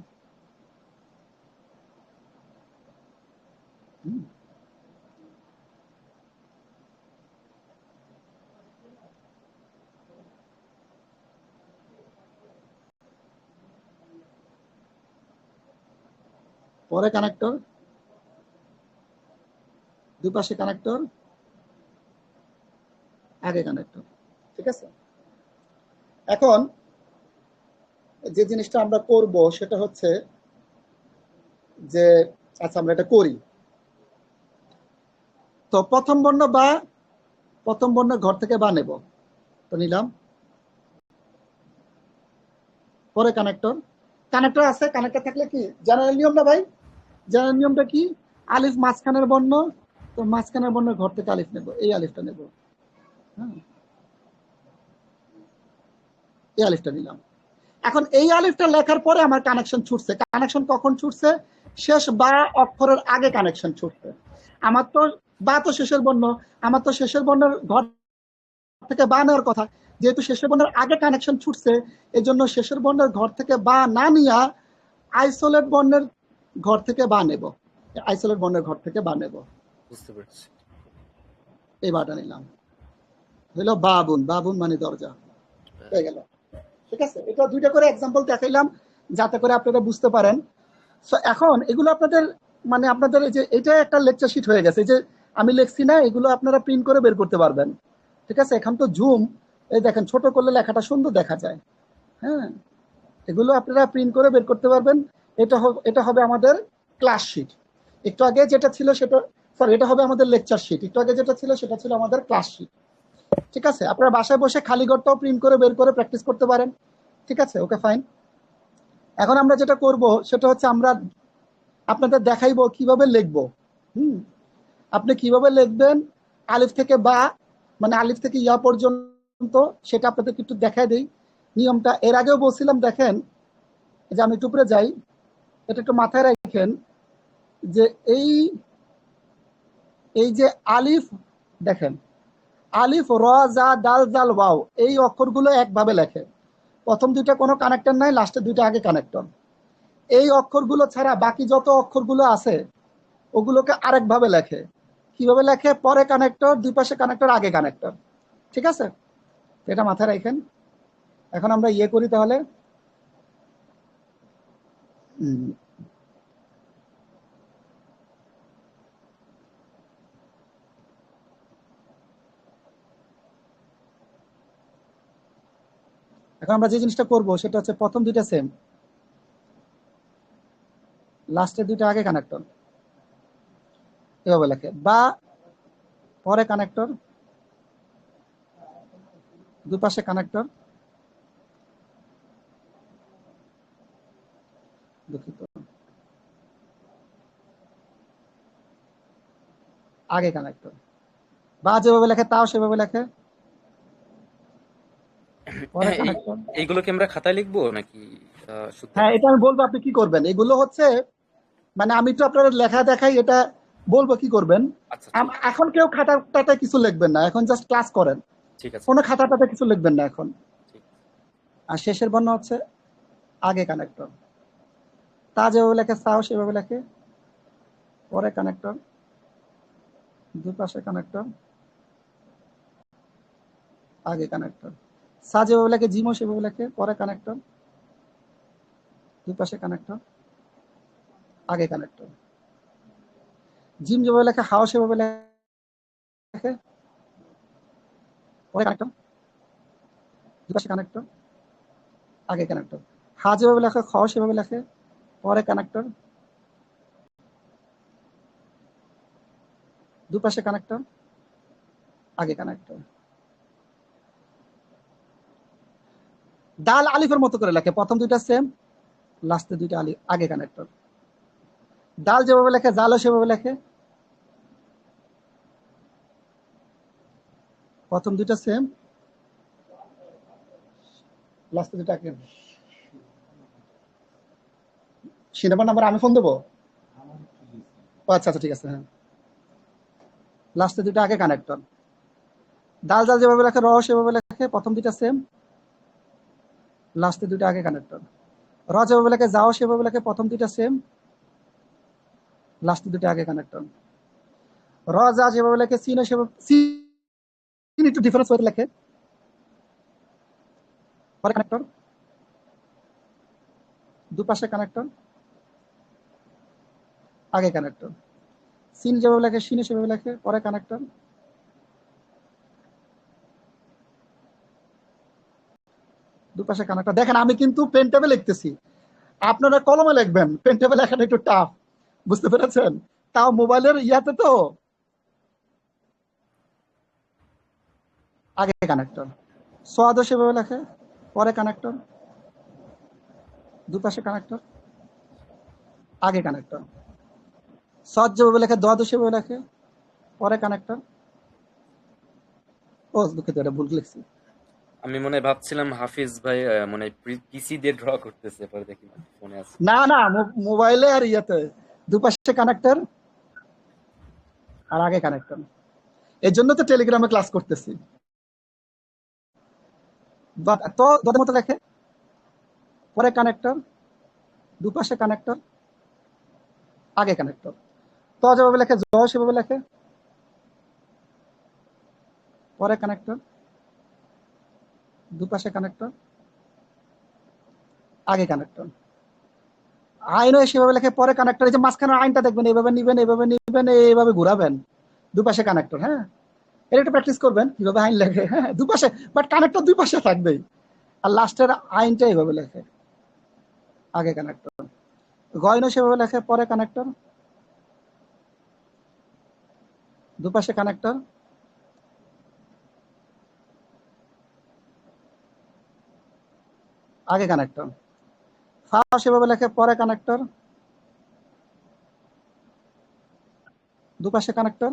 পরে কানেক্টর, দুই পাশে কানেক্টর, আগে কানেক্টর, ঠিক আছে? এখন যে জিনিসটা আমরা করব সেটা হচ্ছে যে আচ্ছা আমরা এটা করি। তো প্রথম বর্ণ বা, প্রথম বর্ণের ঘর থেকে বা নেব, তো নিলাম, পরে কানেক্টর, কানেক্টর আছে, কানেক্টর থাকলে কি জেনারেল নিয়ম না ভাই? জেনারেল নিয়মটা কি? আলিফ মাঝখানের বর্ণ, তো মাঝখানের বর্ণের ঘর থেকে আলিফ নেব, এই আলিফটা নেব। হ্যাঁ, এই আলিফটা নিলাম। এখন এই আলিফটা লেখার পরে আমার কানেকশন ছুটছে। কানেকশন কখন ছুটছে? শেষ বা অক্ষরের আগে কানেকশন ছুটছে। আমার তো বা তো শেষের বর্ণ, আমার তো শেষের বর্ণের ঘর থেকে বা নেওয়ার কথা। যেহেতু শেষের বর্ণের আগে কানেকশন ছুটছে, এই জন্য শেষের বর্ণের ঘর থেকে বা না নিয়া আইসোলেট বর্ণের ঘর থেকে বা নেব। আইসোলেট বর্ণের ঘর থেকে বা নেব। বুঝতে পারছি। এই বাটা নিলাম, হইলো বাবুন। বাবুন মানে দরজা, হয়ে গেল। ঠিক আছে, এটা দুইটা করে এক্সাম্পল দেখাইলাম যাতে করে আপনারা বুঝতে পারেন। সো এখন এগুলো আপনাদের মানে আপনাদের এই যে এটা একটা লেকচার শিট হয়ে গেছে, যে আমি লিখছি না, এগুলো আপনারা প্রিন্ট করে বের করতে পারবেন। ঠিক আছে, এখন তো জুম, এই দেখেন ছোট করলে লেখাটা সুন্দর দেখা যায়। হ্যাঁ, এগুলো আপনারা প্রিন্ট করে বের করতে পারবেন। এটা হবে আমাদের ক্লাস শিট। একটু আগে যেটা ছিল সেটা, সরি, এটা হবে আমাদের লেকচার শিট। একটু আগে যেটা ছিল সেটা ছিল আমাদের ক্লাস শিট। ঠিক আছে, আপনারা বাসায় বসে খালি ঘরটাও প্রিন্ট করে বের করে প্র্যাকটিস করতে পারেন। ঠিক আছে, ওকে ফাইন। এখন আমরা যেটা করব সেটা হচ্ছে আমরা আপনাদের দেখাইবো কিভাবে লিখবো। হুম, আপনি কিভাবে লিখবেন আলিফ থেকে বা, মানে আলিফ থেকে ইয়া পর্যন্ত, সেটা আপনাদেরকে একটু দেখাই দেই নিয়মটা। এর আগেও বলছিলাম, দেখেন যে আমি একটু উপরে যাই, এটা একটু মাথায় রাখেন যে এই এই যে আলিফ, দেখেন আলিফ র জা দাল জাল ওয়াও, এই অক্ষরগুলো একভাবে লেখে। প্রথম দুইটা কোনো কানেক্টর নাই, লাস্টের দুইটা আগে কানেক্টর। এই অক্ষরগুলো ছাড়া বাকি যত অক্ষরগুলো আছে ওগুলোকে আরেকভাবে লেখে। কিভাবে লেখে? পরে কানেক্টর, দুই পাশে কানেক্টর, আগে কানেক্টর। ঠিক আছে, এটা মাথায় রাখেন। এখন আমরা ইয়ে করি তাহলে। হুম, এখন আমরা যে জিনিসটা করব সেটা হচ্ছে প্রথম দুইটা সেম, লাস্টের দুইটা আগে কানেক্টর। এভাবে লেখে বা, পরে কানেক্টর, দুই পাশে কানেক্টর, দুঃখিত, আগে কানেক্টর। বা যেভাবে লেখে তাও সেভাবে লেখে, পরে হ্যাঁ, কানেক্টর। এইগুলো কি আমরা খাতায় লিখবো নাকি শুদ্ধ? হ্যাঁ, এটা আমি বলবো আপনি কি করবেন। এগুলো হচ্ছে মানে আমি তো আপনার লেখা দেখাই, এটা বলবো কি করবেন। আচ্ছা, ঠিক এখন কেউ খাতা টাতায় কিছু লিখবেন না, এখন জাস্ট ক্লাস করেন। ঠিক আছে। কোনো খাতা টাতায় কিছু লিখবেন না এখন। ঠিক। আর শেষের বর্ণ হচ্ছে আগে কানেক্টর। তা যেভাবে লেখে তাও সেভাবে লেখে, পরে কানেক্টর, দুই পাশে কানেক্টর, আগে কানেক্টর। সা যেভাবে লেখে জিমও সেভাবে লেখে, পরে কানেক্টর, দুই পাশে কানেক্টর, আগে কানেক্টর। জিম যেভাবে লেখে হাও সেভাবে লেখে, পরে কানেক্টর, দুই পাশে কানেক্টর, আগে কানেক্টর। হা যেভাবে লেখে খ সেভাবে লেখে, পরে কানেক্টর, দুই পাশে কানেক্টর, আগে কানেক্টর। দাল আলিফের মতো করে লেখে, প্রথম দুইটা সেম, লাস্টে দুইটা আলিফ আগে কানেক্টর। দাল যেভাবে লেখে জালও সেভাবে লেখে, প্রথম দুইটা সেম, লাস্টে দুইটা আগে। সিনেমার নাম্বার আমি ফোন দেবো? আচ্ছা আচ্ছা, ঠিক আছে। হ্যাঁ, লাস্টে দুইটা আগে কানেক্টর। দাল জাল যেভাবে লেখে র সেভাবে লেখে, প্রথম দুইটা সেম, লাস্টে দুইটা আগে কানেক্টর। র যেভাবে লেখে যাও সেভাবে লেখে, প্রথম দুইটা সেম, লাস্টে দুইটা আগে কানেক্টর। র যা যেভাবে লেখে সিন সেভাবে, সিন একটু ডিফারেন্স করে লেখে, পরে কানেক্টর, দুপাশে কানেক্টর, আগে কানেক্টর। সিন যেভাবে লেখে সিনে সেভাবে লেখে, পরে কানেক্টর, দুপাশে কানেক্টর। দেখেন আমি কিন্তু পেন টেপে লিখতেছি, আপনারা কলমে লিখবেন, পেন টেপে লেখাটা একটু টাফ, বুঝতে পেরেছেন? তাও মোবাইলের ইয়াতে তো আগে কানেক্টর। সোয়াদও সেভাবে লেখে, পরে কানেক্টর, দুপাশে কানেক্টর, আগে কানেক্টর। সৎ যেভাবে লেখে, দোয়া সেভাবে লেখে, পরে কানেক্টর। ও দুঃখিত, এটা ভুল লিখছি। আমি মনে হয় ভাবছিলাম হাফিজ ভাই মনে হয় পিসি দিয়ে ড্র করতেছে, পরে দেখি ফোনে আছে। না না, মোবাইলে আর ইয়েতে দুপাশে কানেক্টর আর আগে কানেক্টর। এই জন্য তো টেলিগ্রামে ক্লাস করতেছি। তো দদের মতো লেখে, পরে কানেক্টর, দুপাশে কানেক্টর, আগে কানেক্টর। তো যেভাবে লেখে, জ সেভাবে লেখে, পরে কানেক্টর, দুপাশে কানেক্টর, আগে কানেক্টর। আইনও সেভাবে লেখে, পরে কানেক্টর। এই যে মাঝখানে আইনটা দেখবেন, এইভাবে নিবেন, এইভাবে নিবেন, এইভাবে ঘুরাবেন, দুপাশে কানেক্টর। হ্যাঁ, এটা একটু প্র্যাকটিস করবেন কিভাবে আইন লেখে। হ্যাঁ, দুপাশে, বাট কানেক্টর দুই পাশে থাকবেই। আর লাস্টের আইনটা এইভাবে লেখে, আগে কানেক্টর। গয়না সেভাবে লেখে, পরে কানেক্টর, দুপাশে কানেক্টর, আগে কানেক্টর। ফা সেভাবে লেখে, পরে কানেক্টর, দুপাশে কানেক্টর,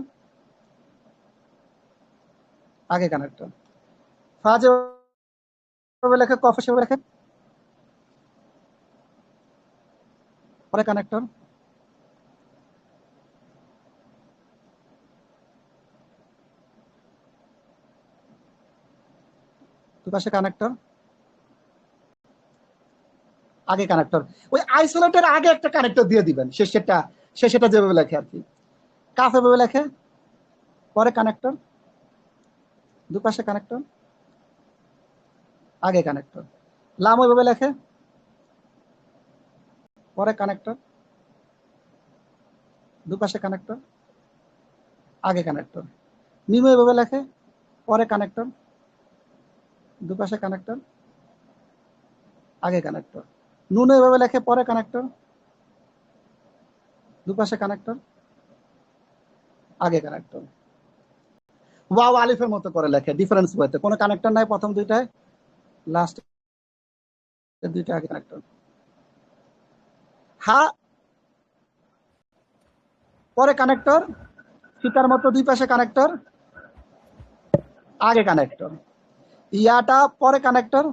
আগে কানেক্টর। ফা যেভাবে লেখে, কফ সেভাবে লেখে, পরে কানেক্টর, দুপাশে কানেক্টর, আগে কানেক্টর। ওই আইসোলেটের আগে একটা কানেক্টর দিয়ে দিবেন, সে সেটা যেভাবে লেখে আর কি। কাফ এভাবে লেখে, পরে কানেক্টর, দুপাশে কানেক্টর, আগে কানেক্টর। লাম এভাবে লেখে, পরে কানেক্টর, দুপাশে কানেক্টর, আগে কানেক্টর। মিমো এভাবে লেখে, পরে কানেক্টর, দুপাশে কানেক্টর, আগে কানেক্টর। নুন এভাবে লেখে, পরে কানেক্টর, দুপাশে কানেক্টর, আগে কানেক্টর। ওয়াও আলিফের মতো করে লেখে, ডিফারেন্স ওয়েতে, কোনো কানেক্টর নাই প্রথম দুইটায়, লাস্ট দুইটা আগে কানেক্টর। হা পরে কানেক্টর, ফিতার মতো দুই পাশে কানেক্টর, আগে কানেক্টর। ইয়াটা পরে কানেক্টর,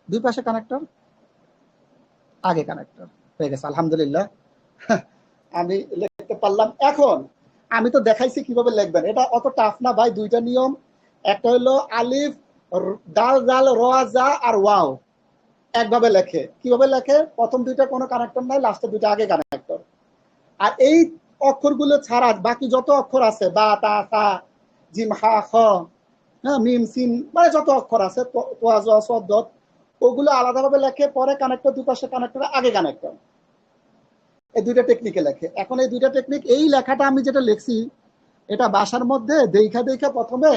দুই পাশে কানেক্টর, আগে কানেক্টর। হয়ে গেছে, আলহামদুলিল্লাহ। আমি লিখতে পারলাম। এখন আমি তো দেখাইছি কিভাবে লিখবেন, এটা অত টাফ না ভাই। দুইটা নিয়ম, একটা হলো আলিফ, দাল জাল র জা আর ওয়াও একভাবে লেখে। কিভাবে লেখে? প্রথম দুইটা কোনো কানেক্টর নাই, লাস্টে দুইটা আগে কানেক্টর। আর এই অক্ষরগুলো ছাড়া বাকি যত অক্ষর আছে, বা তা সা জিম হা খ, হ্যাঁ, মিম সিন, মানে যত অক্ষর আছে, তোয়া জোয়া সদ দত, ওগুলো আলাদাভাবে লেখে, পরে কানেক্টর, দুপাশে কানেক্টর, আগে কানেক্টর। এই দুইটা টেকনিকে লেখে। এখন এই দুইটা টেকনিক, এই লেখাটা আমি যেটা লিখছি, এটা বাসার মধ্যে দেখা দেখা প্রথমে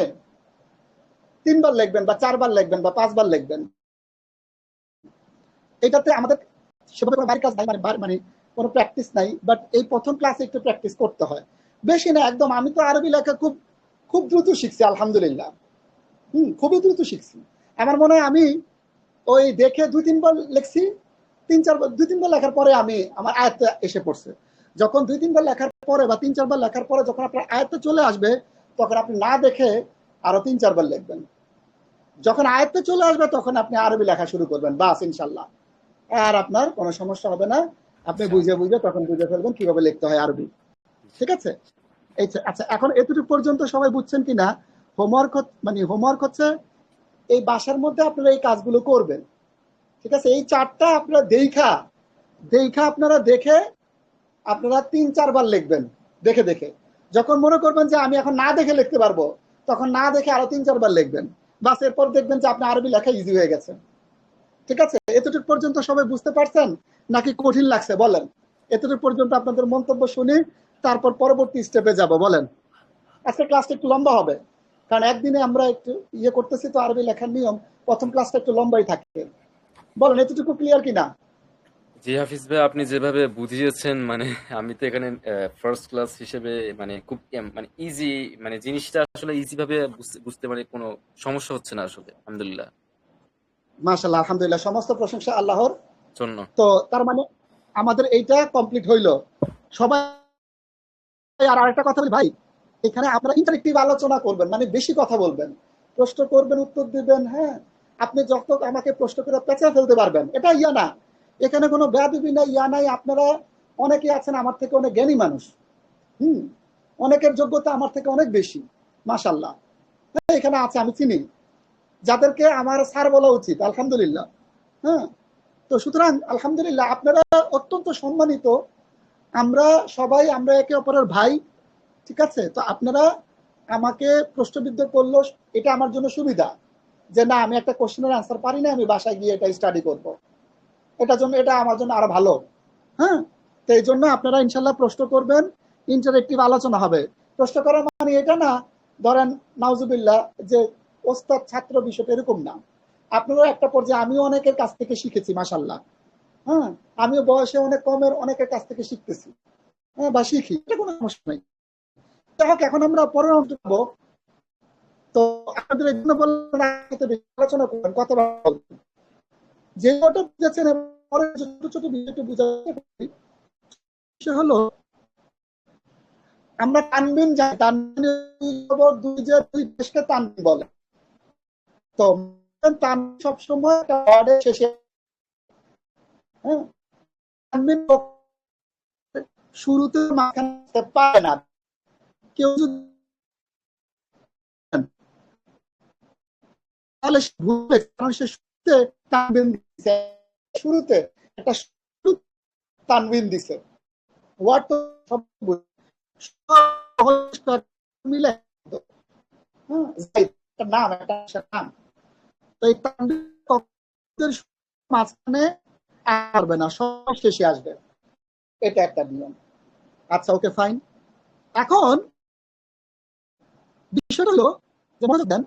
3 বার লিখবেন, বা 4 বার লিখবেন, বা 5 বার লিখবেন। এটাতে আমাদের সেভাবে কোনো বাড়ির কাজ নাই, মানে কোনো প্র্যাকটিস নাই, বাট এই প্রথম ক্লাসে একটু প্র্যাকটিস করতে হয়। বেশি না একদম। আমি তো আরবি লেখা খুব খুব দ্রুত শিখছি, আলহামদুলিল্লাহ। খুবই দ্রুত শিখছি। আমার মনে হয় আমি ওই দেখে 2-3 বার লিখছি, 3-4 বার, 2-3 বার লেখার পরে আমি আমার আয়ত্তে এসে পড়ছে। যখন 2-3 বার লেখার পরে বা 3-4 বার লেখার পরে যখন আপনার আয়ত্তে চলে আসবে, তখন আপনি না দেখে আরো 3-4 বার লিখবেন। যখন আয়ত্তে চলে আসবে, তখন আপনি আরবি লেখা শুরু করবেন, বাস ইনশাল্লাহ। আর আপনার কোনো সমস্যা হবে না। আপনি বুঝে ইনশাআল্লাহ। বুঝে তখন বুঝে ফেলবেন কিভাবে লিখতে হয় আরবি। ঠিক আছে? আচ্ছা, এখন এতটুকু পর্যন্ত সবাই বুঝছেন কিনা? হোমওয়ার্ক, মানে হোমওয়ার্ক হচ্ছে এই বাসার মধ্যে আপনারা এই কাজগুলো করবেন। ঠিক আছে? এই চারটা আপনারা দেখা দেখা আপনারা দেখে আপনারা 3-4 বার লিখবেন, দেখে দেখে। যখন মনে করবেন যে আমি এখন না দেখে লিখতে পারবো, তখন না দেখে আরো 3-4 বার লিখবেন। বাস, এরপর দেখবেন যে আপনার আরবি লেখা ইজি হয়ে গেছে। ঠিক আছে? এতটুকু পর্যন্ত সবাই বুঝতে পারছেন নাকি কঠিন লাগছে বলেন? এতটুকু পর্যন্ত আপনাদের মন্তব্য শুনি, তারপর পরবর্তী স্টেপে যাব। বলেন। আজকে ক্লাসটা একটু লম্বা হবে, কারণ একদিনে আমরা একটু ইয়ে করতেছি তো, আরবি লেখার নিয়ম, প্রথম ক্লাসটা একটু লম্বাই থাকে। বলেন, এতটুকু ক্লিয়ার কিনা? জি হাফিজ ভাই, আপনি যেভাবে বুঝিয়েছেন মানে আমি তো এখানে ফার্স্ট ক্লাস হিসেবে মানে খুব মানে ইজি, মানে জিনিসটা আসলে ইজি ভাবে বুঝতে বুঝতে মানে কোনো সমস্যা হচ্ছে না আসলে, আলহামদুলিল্লাহ। মাশাআল্লাহ, আলহামদুলিল্লাহ, সমস্ত প্রশংসা আল্লাহর। জন্য। তো তার মানে আমাদের এইটা কমপ্লিট হইলো সবাই। আর আরেকটা কথা বলি ভাই, এখানে আপনারা ইন্টারেক্টিভ আলোচনা করবেন, মানে বেশি কথা বলবেন, প্রশ্ন করবেন, উত্তর দিবেন। হ্যাঁ, আপনি যত আমাকে প্রশ্ন করে পেঁচা ফেলতে পারবেন, এটা ইয়া না, এখানে কোনো বেয়াদবি নাই, ইয়া নাই। আপনারা অনেকে আছেন আমার থেকে অনেক জ্ঞানী মানুষ, হুম, অনেকের যোগ্যতা আমার থেকে অনেক বেশি, মাশাআল্লাহ। হ্যাঁ, এখানে আছে, আমি চিনি, যাদেরকে আমার স্যার বলা উচিত, আলহামদুলিল্লাহ। হ্যাঁ, তো সুতরাং আলহামদুলিল্লাহ আপনারা অত্যন্ত সম্মানিত। আমরা সবাই, আমরা একে অপরের ভাই, ঠিক আছে? তো আপনারা আমাকে প্রশ্নবিদ্ধ করলো, এটা আমার জন্য সুবিধা, যে না আমি একটা কোশ্চেনের অ্যান্সার পারি না, আমি বাসায় গিয়ে এটা স্টাডি করব, এটার জন্য, এটা আমার জন্য আরো ভালো। হ্যাঁ, তো এই জন্য আপনারা ইনশাল্লাহ প্রশ্ন করবেন, ইন্টারেক্টিভ আলোচনা হবে। প্রশ্ন করার মানে এটা না, ধরেন নাউজুবিল্লাহ, যে ওস্তাদ ছাত্র বিষয়টা এরকম না। আপনারা একটা পর্যায়ে, আমিও অনেকের কাছ থেকে শিখেছি, মাশাল্লাহ। হ্যাঁ, আমিও বয়সে অনেক কমের অনেকের কাছ থেকে শিখতেছি, হ্যাঁ, বা শিখি, এটা কোনো সমস্যা নেই। যাই হোক, এখন আমরা পরের অংশ যাবো। তো আপনাদের এই জন্য বললাম, আলোচনা করবেন, কথা বলবেন, যে ওটা বুঝেছেন, পরে ছোট ছোট বিষয়টা বুঝাতে পারি। সে হলো, আমরা তানবিন যাই, তানবিন দুই যে দুই দেশকে তানবিন বলে। তো তানবিন সবসময় একটা ওয়ার্ডের শেষে, হ্যাঁ, তানবিন শুরুতে মাঝখানে পায় না। কেউ যদি তাহলে সে ভুলে, কারণ সে শুরুতে তানবিন দিছে, শুরুতে একটা শুরু তানবিন দিছে, ওয়ার্ড তো সব মিলে, হ্যাঁ, একটা নাম, একটা নাম। তো এই তানবিন মাঝখানে আসবে না, সব শেষে আসবে, এটা একটা নিয়ম। আচ্ছা, ওকে, ফাইন। এখন বিষয়টা হলো, যে মনোযোগ দেন,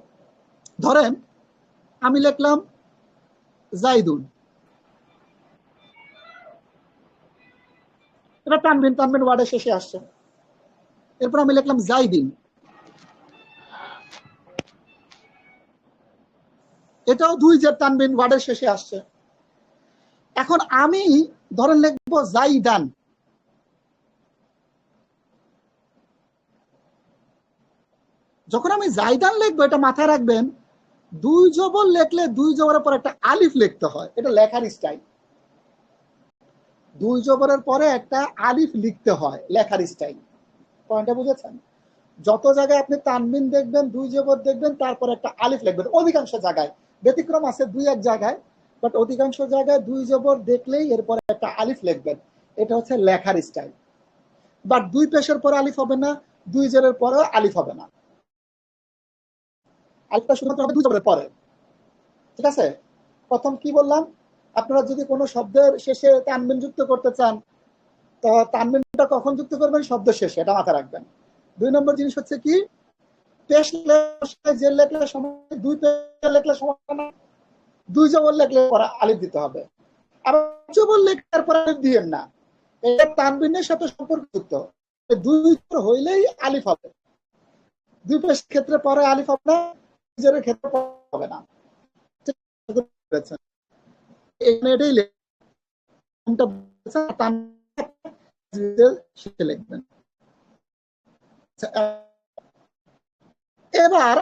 ধরেন আমি লিখলাম জাইদুন, এটা তানবিন, তানবিন ওয়ার্ডের শেষে আসছে। এরপর আমি লিখলাম জাইদিন, এটাও দুই যে তানবিন ওয়ার্ডের শেষে আসছে। এখন আমি ধরেন লিখবো জাইদান, যখন আমি জাইদান লিখবো, এটা মাথায় রাখবেন, দুই জবর লিখলে দুই জবরের পর একটা আলিফ লিখতে হয়, এটা লেখার স্টাইল। দুই জবরের পরে একটা আলিফ লিখতে হয়, লেখার স্টাইল। পয়েন্টটা বুঝেছেন? যত জায়গায় আপনি তানবিন দেখবেন, দুই জবর দেখবেন, তারপর একটা আলিফ লিখবেন, অধিকাংশ জায়গায়, ব্যতিক্রম আছে দুই এক জায়গায়, বাট অধিকাংশ জায়গায় দুই জবর দেখলেই এরপরে একটা আলিফ লিখবেন। এটা হচ্ছে লেখার স্টাইল। বাট দুই পেশের পরে আলিফ হবে না, দুই জেরের পরেও আলিফ হবে না, আলিফটা শুধুমাত্র হবে দুই জবরের পরে, ঠিক আছে? প্রথম কি বললাম, আপনারা যদি কোনো শব্দের শেষে তানবিন যুক্ত করতে চান, তো তানবিনটা কখন যুক্ত করবেন? শব্দ শেষে, এটা মাথায় রাখবেন। দুই নম্বর জিনিস হচ্ছে কি, পেশ লেখলে, জের লেখলে সময়, দুই পেশ লেখলে সময় না, দুই জবর লেখলে পরে আলিফ দিতে হবে। আবার জবর লেখার পরে আলিফ দিয়েন না, এটা তানবিনের সাথে সম্পর্কযুক্ত। দুই জবর হইলেই আলিফ হবে, দুই পেশ ক্ষেত্রে পরে আলিফ হবে না, দুই জেরের ক্ষেত্রে হবে না, ঠিক আছে? এখানে এটাই লিখবেন। এবার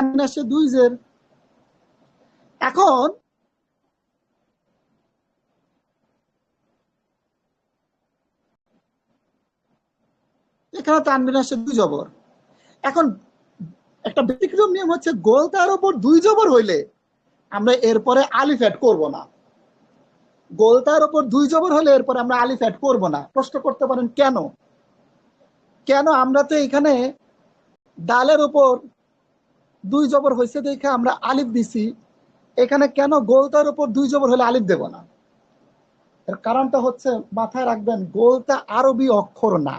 আমি আসছে, দুই জের। এখন এখানে তানবিন আসছে দুই জবর। এখন একটা ব্যতিক্রম নিয়ম হচ্ছে, গোলতার উপর দুই জবর হইলে আমরা এরপরে আলিফ অ্যাড করব না। গোলতার উপর দুই জবর হলে এরপরে আমরা আলিফ অ্যাড করব না। প্রশ্ন করতে পারেন কেন? কেন? আমরা তো এখানে ডালের উপর দুই জবর হয়েছে দেখে আমরা আলিফ দিছি, এখানে কেন গোলতার উপর দুই জবর হলে আলিফ দেব না? এর কারণটা হচ্ছে, মাথায় রাখবেন, গোলতা আরবি অক্ষর না।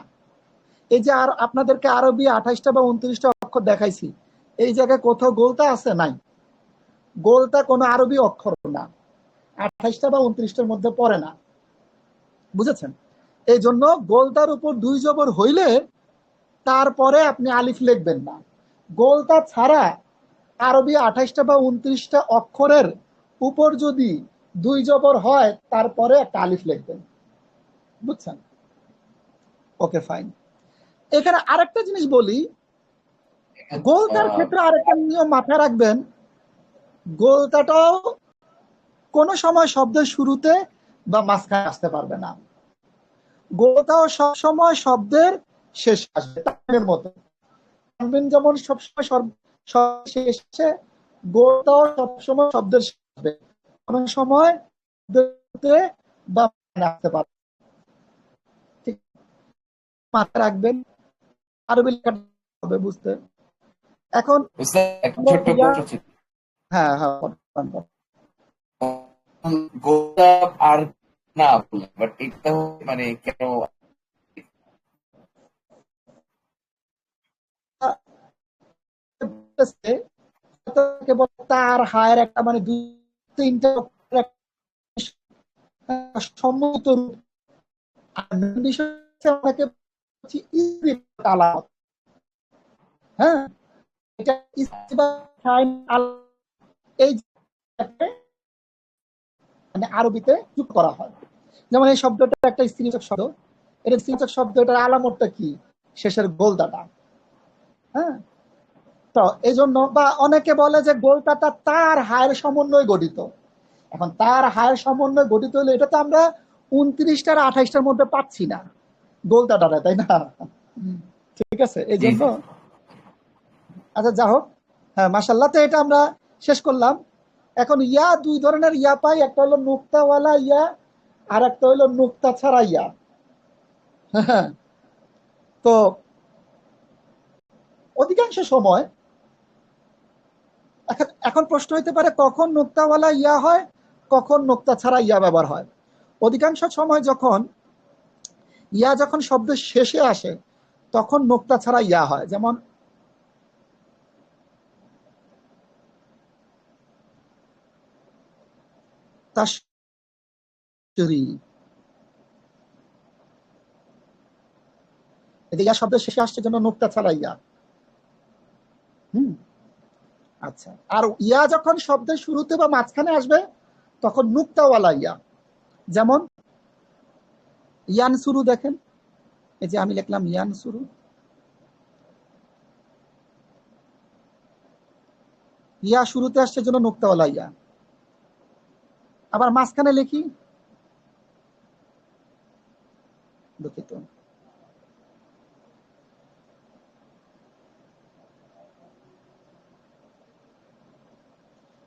এই যে আর আপনাদেরকে আরবি 28টা বা 29টা অক্ষর দেখাইছি, এই জায়গায় কোথাও গোলতা আছে? নাই। গোলতা কোনো আরবি অক্ষর না, 28টা বা 29টার মধ্যে পড়ে না, বুঝেছেন? এই জন্য গোলতার উপর 2 জবর হইলে তারপরে আপনি আলিফ লিখবেন না। গোলতা ছাড়া আরবি 28টা বা 29টা অক্ষরের উপর যদি 2 জবর হয় তারপরে একটা আলিফ লিখবেন, বুঝছেন? ওকে, ফাইন। এখানে আরেকটা জিনিস বলি, গোলতার ক্ষেত্রে আরেকটা নিয়ম মাথায় রাখবেন, গোলতাটাও কোনো সময় শব্দের শুরুতে বা মাঝখানে আসতে পারবে না। গোলতাও সবসময় শব্দের শেষ আসবে, তানবিনের মতো। তানবিন যেমন সবসময় শেষে, গোলতাও সবসময় শব্দের শেষ আসবে, কোনো সময় বা আসতে পারবে। ঠিক, মাথায় রাখবেন, আরবি লেখা হবে বুঝতে। এখন একটা ছোট্ট প্রশ্ন ছিল, হ্যাঁ হ্যাঁ, গোলাপ আর না বললাম, বাট এটা মানে কেন? তার হায়ের একটা মানে 2-3টা সম্মিলিত রূপ। আলামত, হ্যাঁ, এটা এই মানে আরবিতে যুক্ত করা হয়। যেমন এই শব্দটা একটা স্ত্রীবাচক শব্দ, এটা স্ত্রীবাচক শব্দ, এটার আলামতটা কি? শেষের গোলদাটা। হ্যাঁ, তো এই জন্য, বা অনেকে বলে যে গোলদাটা তার হায়ের সমন্বয়ে গঠিত। এখন তার হায়ের সমন্বয়ে গঠিত হলে এটা তো আমরা 29টার 28টার মধ্যে পাচ্ছি না গোলদাটা, তাই না? ঠিক আছে, এই জন্য আচ্ছা, যা হোক, হ্যাঁ, মাশাআল্লাহ। তো এটা আমরা শেষ করলাম। এখন ইয়া 2 ধরনের ইয়া পাই, একটা হলো নুক্তাওয়ালা ইয়া, আর একটা হলো নুক্তা ছাড়া ইয়া। হ্যাঁ, তো অধিকাংশ সময় এখন প্রশ্ন হইতে পারে কখন নুক্তাওয়ালা ইয়া হয়, কখন নুক্তা ছাড়া ইয়া ব্যবহার হয়। অধিকাংশ সময় যখন ইয়া যখন শব্দের শেষে আসে তখন নুক্তা ছাড়া ইয়া হয়। যেমন তাশরি, এই ইয়া শব্দের শেষে আসছে জন্য নুক্তা ছাড়া ইয়া। হুম, আচ্ছা। আর ইয়া যখন শব্দের শুরুতে বা মাঝখানে আসবে তখন নুক্তাওয়ালা ইয়া। যেমন ইয়ান শুরু, দেখেন, এই যে আমি লিখলাম ইয়ান শুরু, ইয়া শুরুতে আসছে জন্য নুক্তাওয়ালা ইয়া। আবার মাঝখানে লিখি, দুঃখিত,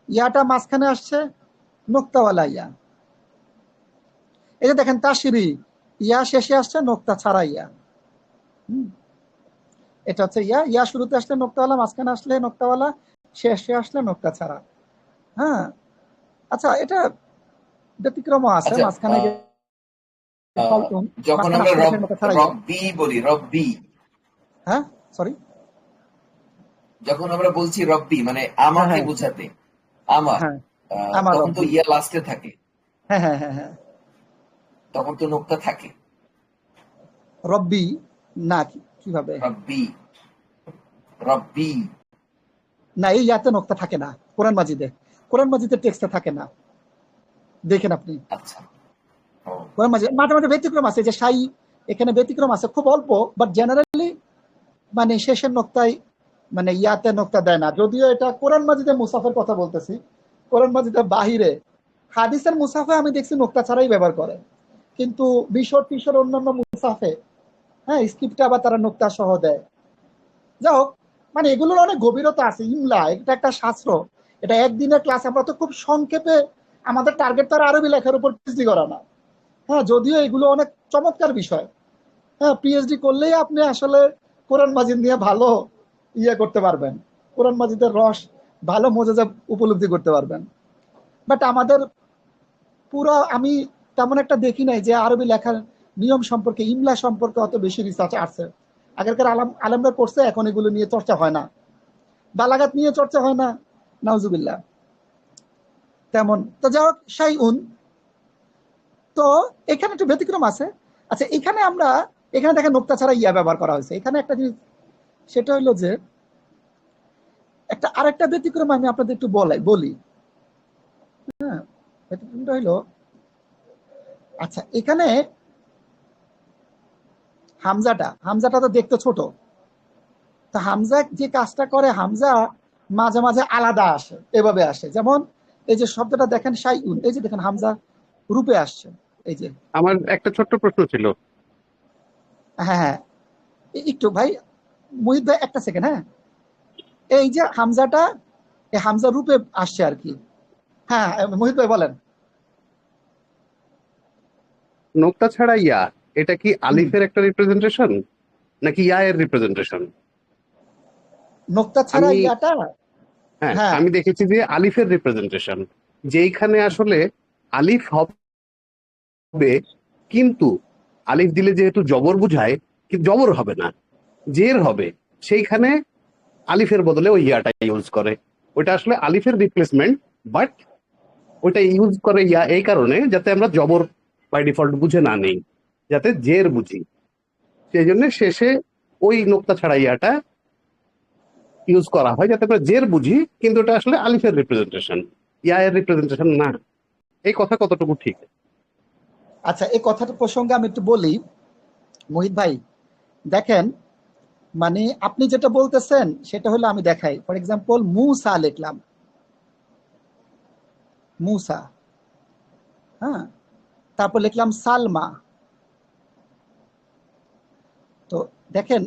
ইয়াটা মাঝখানে আসছে নোক্তাওয়ালা ইয়া। এই যে দেখেন তাশরি, ইয়া শেষে আসছে নোক্তা ছাড়া ইয়া। এটা হচ্ছে ইয়া, ইয়া শুরুতে আসলে নোক্তাওয়ালা, মাঝখানে আসলে নোক্তাওয়ালা, শেষে আসলে নোক্তা ছাড়া। হ্যাঁ, আচ্ছা, এটা ব্যতিক্রম আছে, আচ্ছা, মাঝখানে যখন মাঝখানে আমরা আসলে এখানে নোক্তা ছাড়া ইয়া। রব্বি বলি, রব্বি, হ্যাঁ, সরি, যখন আমরা বলছি রব্বি মানে হ্যাঁ আমাকে হ্যাঁ বোঝাতে, আমার, হ্যাঁ, আমার তখন তো রব্বি, ইয়া লাস্টে থাকে, হ্যাঁ হ্যাঁ হ্যাঁ হ্যাঁ, তখন তো নোক্তা থাকে। রব্বি না, কিভাবে? রব্বি, রব্বি। না, এই ইয়াতে নোক্তা থাকে না কোরআন মাজিদে। কোরআন মাজিদের টেক্সটে থাকে না, দেখেন আপনি। আচ্ছা, ও, কোরআন মাজিদ মাঝে মাঝে ব্যতিক্রম আছে, যে সাই, এখানে ব্যতিক্রম আছে খুব অল্প, বাট জেনারেলি মানে শেষের নোক্তায় মানে ইয়াতে নোক্তা দেয় না। যদিও এটা কোরআন মাজিদের মুসাফের কথা বলতেছি, কোরআন মাজিদের বাহিরে হাদিসের মুসাফে আমি দেখছি নোক্তা ছাড়াই ব্যবহার করে, কিন্তু বিশর টিশর অন্যান্য মুসাফে, হ্যাঁ, স্ক্রিপ্টে আবার তারা নোক্তা সহ দেয়। যাই হোক, মানে এগুলোর অনেক গভীরতা আছে। ইমলা এটা একটা শাস্ত্র, এটা একদিনের ক্লাস। আমরা তো খুব সংক্ষেপে, আমাদের টার্গেট তার আরবি লেখার উপর পিএইচডি করা না। হ্যাঁ, যদিও এগুলো অনেক চমৎকার বিষয়। হ্যাঁ, পিএইচডি করলেই আপনি আসলে কোরআন মাজিদ নিয়ে ভালো ইয়ে করতে পারবেন, কোরআন মাজিদের রস ভালো মজা উপলব্ধি করতে পারবেন। বাট আমাদের পুরো, আমি তেমন একটা দেখি নাই যে আরবি লেখার নিয়ম সম্পর্কে, ইমলা সম্পর্কে অত বেশি রিসার্চ আছে। আগেরকার আলেমরা করছে, এখন এগুলো নিয়ে চর্চা হয় না, বালাগাত নিয়ে চর্চা হয় না, নাউজুবিল্লাহ। তেমন তো যাই হোক, শাইউন। তো এখানে একটু ব্যতিক্রম আছে। আচ্ছা, এখানে দেখেন নোক্তা ছাড়া ইয়া ব্যবহার করা হয়েছে। এখানে একটা জিনিস, সেটা হলো যে আরেকটা ব্যতিক্রম আমি আপনাদের একটু বলি। হ্যাঁ, ব্যতিক্রমটা হলো, আচ্ছা এখানে হামজাটা তো দেখতে ছোট। তো হামজা যে কাজটা করে, হামজা মাঝে মাঝে আলাদা আসে, এভাবে আসে। যেমন এই যে শব্দটা দেখেন শাইউন, এই যে দেখেন হামজা রূপে আসছে, এই যে। আমার একটা ছোট্ট প্রশ্ন ছিল। হ্যাঁ হ্যাঁ, একটু ভাই, মুহিত ভাই একটা সেকেন্ড। হ্যাঁ, এই যে হামজাটা, এই হামজা রূপে আসছে আর কি। হ্যাঁ, মোহিত ভাই বলেন। নোক্তা ছাড়া ইয়া, এটা কি আলিফের একটা রিপ্রেজেন্টেশন নাকি ইয়া এর রিপ্রেজেন্টেশন? নোক্তা ছাড়া আমি ইয়াটা, হ্যাঁ, হ্যাঁ আমি দেখেছি যে আলিফের রিপ্রেজেন্টেশন, যেইখানে আসলে আলিফ হবে, কিন্তু আলিফ দিলে যেহেতু জবর বুঝায়, কিন্তু জবর হবে না, জের হবে, সেইখানে আলিফের বদলে ওই ইয়াটা ইউজ করে। ওইটা আসলে আলিফের রিপ্লেসমেন্ট, বাট ওইটা ইউজ করে ইয়া এই কারণে যাতে আমরা জবর বাই ডিফল্ট বুঝে না নেই, যাতে জের বুঝি। সেই জন্য শেষে ওই নোক্তা ছাড়া ইয়াটা ইউজ করা হয় যাতে আমরা জের বুঝি, কিন্তু এটা আসলে আলিফের রিপ্রেজেন্টেশন, ইয়া এর রিপ্রেজেন্টেশন না। এই কথা কতটুকু ঠিক? আচ্ছা, এই কথাটা প্রসঙ্গে আমি একটু বলি মোহিত ভাই। দেখেন, মানে আপনি যেটা বলতেছেন সেটা হলো, আমি দেখাই। ফর এক্সাম্পল, মুসা লিখলাম, মুসা। হ্যাঁ, তারপর লিখলাম সালমা। তো দেখেন,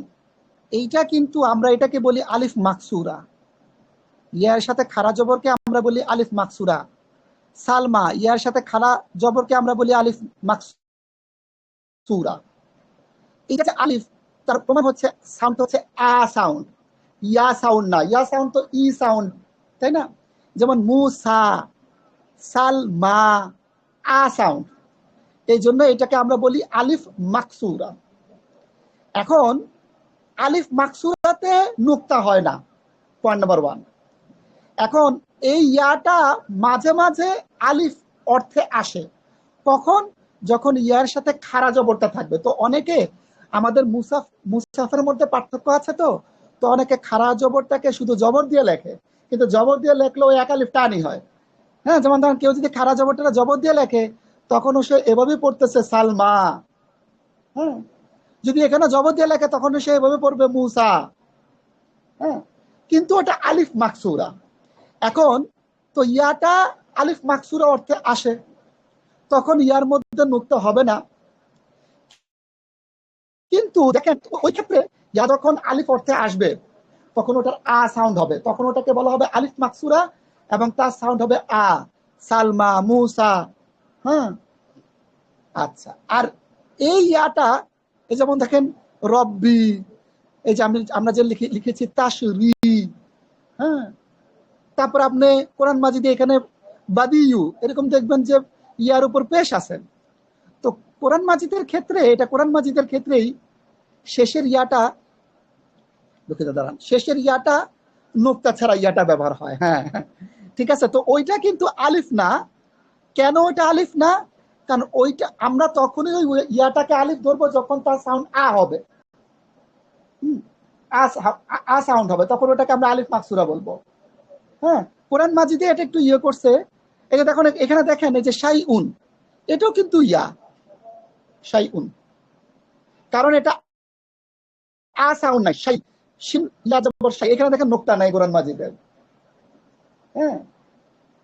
এইটা কিন্তু আমরা এটাকে বলি আলিফ মাকসুরা। ইয়ার সাথে খাড়া জবরকে আমরা বলি আলিফ মাকসুরা। সালমা, ইয়ার সাথে খাড়া জবরকে আমরা বলি আলিফ মাকসুরা। এটা যে আলিফ, তার প্রমাণ হচ্ছে সাউন্ড হচ্ছে আ সাউন্ড, ইয়া সাউন্ড না। ইয়া সাউন্ড তো ই সাউন্ড, তাই না? যেমন মুসা, সালমা, আ সাউন্ড। এই জন্য এটাকে আমরা বলি আলিফ মাকসুরা। এখন আলিফ মাকসুরাতে নুক্তা হয় না, পয়েন্ট নাম্বার 1। এখন এই ইয়াটা মাঝে মাঝে আলিফ অর্থে আসে, কখন? যখন ইয়ার সাথে খাড়া জবরটা থাকবে। তো অনেকে, আমাদের মুসাফের মধ্যে পার্থক্য আছে। তো তো অনেকে খাড়া জবরটাকে শুধু জবর দিয়ে লেখে, কিন্তু জবর দিয়ে লেখলেও এক আলিফ টানি হয়। হ্যাঁ, যেমন ধরেন কেউ যদি খাড়া জবরটা জবর দিয়ে লেখে, তখনও সে এভাবেই পড়তেছে সালমা। হ্যাঁ, যদি এখানে জবর দিয়ে লেখে, তখন সে এভাবে পড়বে মুসা। হ্যাঁ, কিন্তু ওটা আলিফ মাকসুরা। এখন তো ইয়াটা আলিফ মাকসুরা অর্থে আসে, তখন ইয়ার মধ্যে নুক্তা হবে না। কিন্তু দেখেন, ওই ক্ষেত্রে ইয়া যখন আলিফ অর্থে আসবে, তখন ওটার আ সাউন্ড হবে, তখন ওটাকে বলা হবে আলিফ মাকসুরা, এবং তার সাউন্ড হবে আ। সালমা, মুসা। হ্যাঁ, আচ্ছা। আর এই ইয়াটা, এই যেমন দেখেন রব্বি, এই যে আমরা যে লিখেছি তাশরি। হ্যাঁ, তারপর আপনি কোরআন মাজিদে এখানে বাদিয়ু, এরকম দেখবেন যে ইয়ার উপর পেশ আছেন। তো কোরআন মাজিদের ক্ষেত্রে, এটা কোরআন মাজিদের ক্ষেত্রেই শেষের ইয়াটা, দুঃখিত দাঁড়ান, শেষের ইয়াটা নোক্তা ছাড়া ইয়াটা ব্যবহার হয়। হ্যাঁ, ঠিক আছে। তো ওইটা কিন্তু আলিফ না। কেন ওইটা আলিফ না? কারণ ওইটা আমরা তখনই ওই ইয়াটাকে আলিফ ধরবো যখন তার সাউন্ড আ হবে। আ সাউন্ড হবে, তখন ওটাকে আমরা আলিফ মাকসুরা বলবো। হ্যাঁ, কোরআন মাজিদে এটা একটু ইয়ে করছে। এই যে দেখুন, এখানে দেখেন, এই যে শাইউন, এটাও কিন্তু ইয়া শাইউন, কারণ এটা আ সাউন্ড নাই। শাই, শিন ইয়া জবর শাই, এখানে দেখেন নোক্তা নাই কোরআন মাজিদের। হ্যাঁ,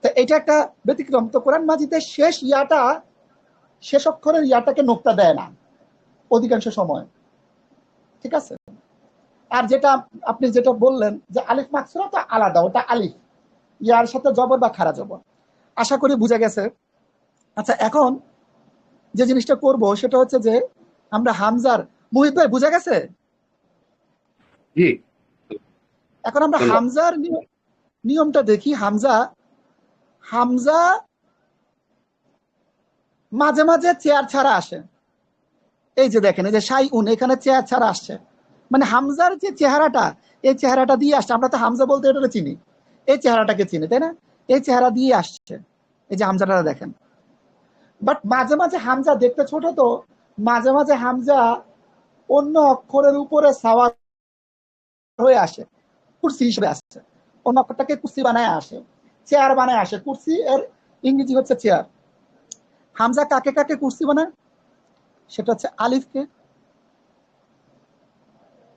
তো এটা একটা ব্যতিক্রম। তো কোরআন মাজিদের শেষ ইয়াটা, শেষ অক্ষরের ইয়াটাকে নোক্তা দেয় না অধিকাংশ সময়। ঠিক আছে। আর যেটা আপনি যেটা বললেন যে আলিফ মাকসুরা, তো আলাদা, ওটা আলিফ, ইয়ার সাথে জবর বা খাড়া জবর। আশা করি বুঝা গেছে। আচ্ছা, এখন যে জিনিসটা করব সেটা হচ্ছে যে আমরা হামজার, মুহিত ভাই বুঝা গেছে? জি, এখন আমরা ধন্যবাদ। হামজার নিয়মটা দেখি। হামজা, হামজা মাঝে মাঝে চেয়ার ছাড়া আসে। এই যে দেখেন, এই যে শাই উন, এখানে চেয়ার ছাড়া আসছে, মানে হামজার যে চেহারাটা, এই চেহারাটা দিয়ে আসছে। আমরা তো হামজা বলতে এটা চিনি, এই চেহারাটাকে চিনি, তাই না? এই চেহারা দিয়ে আসছে। এই যে হামজাটা দেখেন। বাট মাঝে মাঝে হামজা দেখতে ছোট, তো মাঝে মাঝে হামজা অন্য অক্ষরের উপরে সাওয়ার হয়ে আসে, কুর্সি হিসেবে আসছে। অন্য অক্ষরটাকে কুর্সি বানায় আসে, চেয়ার বানায় আসে। কুর্সি এর ইংরেজি হচ্ছে চেয়ার। হামজা কাকে কাকে কুর্সি বানায়? সেটা হচ্ছে আলিফকে,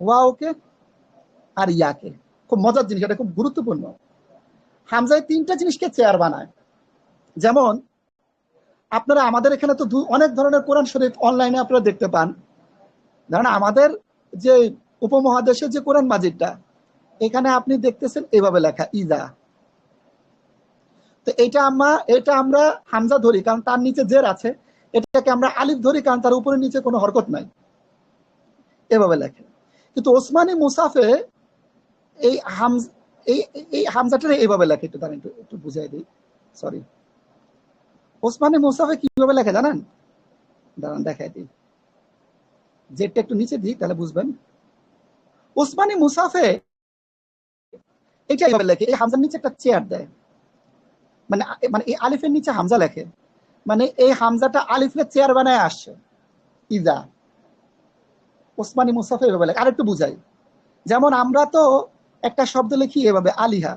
ওয়াওকে, আর ইয়াকে। খুব মজার জিনিস, এটা খুব গুরুত্বপূর্ণ। হামজায় তিনটা জিনিসকে চেয়ার বানায়। যেমন আপনারা আমাদের এখানে তো অনেক ধরনের কোরআন শরীফ অনলাইনে আপনারা দেখতে পান। ধরেন আমাদের যে উপমহাদেশের যে কোরআন মাজিদটা, এখানে আপনি দেখতেছেন এইভাবে লেখা ইজা। তো এটা আমরা হামজা ধরি কারণ তার নিচে জের আছে। এটাকে আমরা আলিফ ধরি কারণ তার উপরে নিচে কোনো হরকত নাই, এভাবে লেখে। কিন্তু ওসমানী মুসাফে এই এই হামজাটা এইভাবে লেখে। একটু দাঁড়ান, একটু বুঝাই দিই, সরি। ওসমানী মুসাফে কিভাবে লেখে জানেন? দাঁড়ান দেখাই দিই, জেরটা একটু নিচে দিই, তাহলে বুঝবেন। ওসমানী মুসাফে এটা এইভাবে লেখে, এই হামজার নিচে একটা চেয়ার দেয়, মানে মানে এই আলিফের নিচে হামজা লেখে, মানে এই হামজাটা আলিফের চেয়ার বানায় আসছে, ইজা। ওসমানী মুসাফে এভাবে লেখে। আরেকটু বুঝাই, যেমন আমরা তো একটা শব্দ লিখি এভাবে, আলিহা।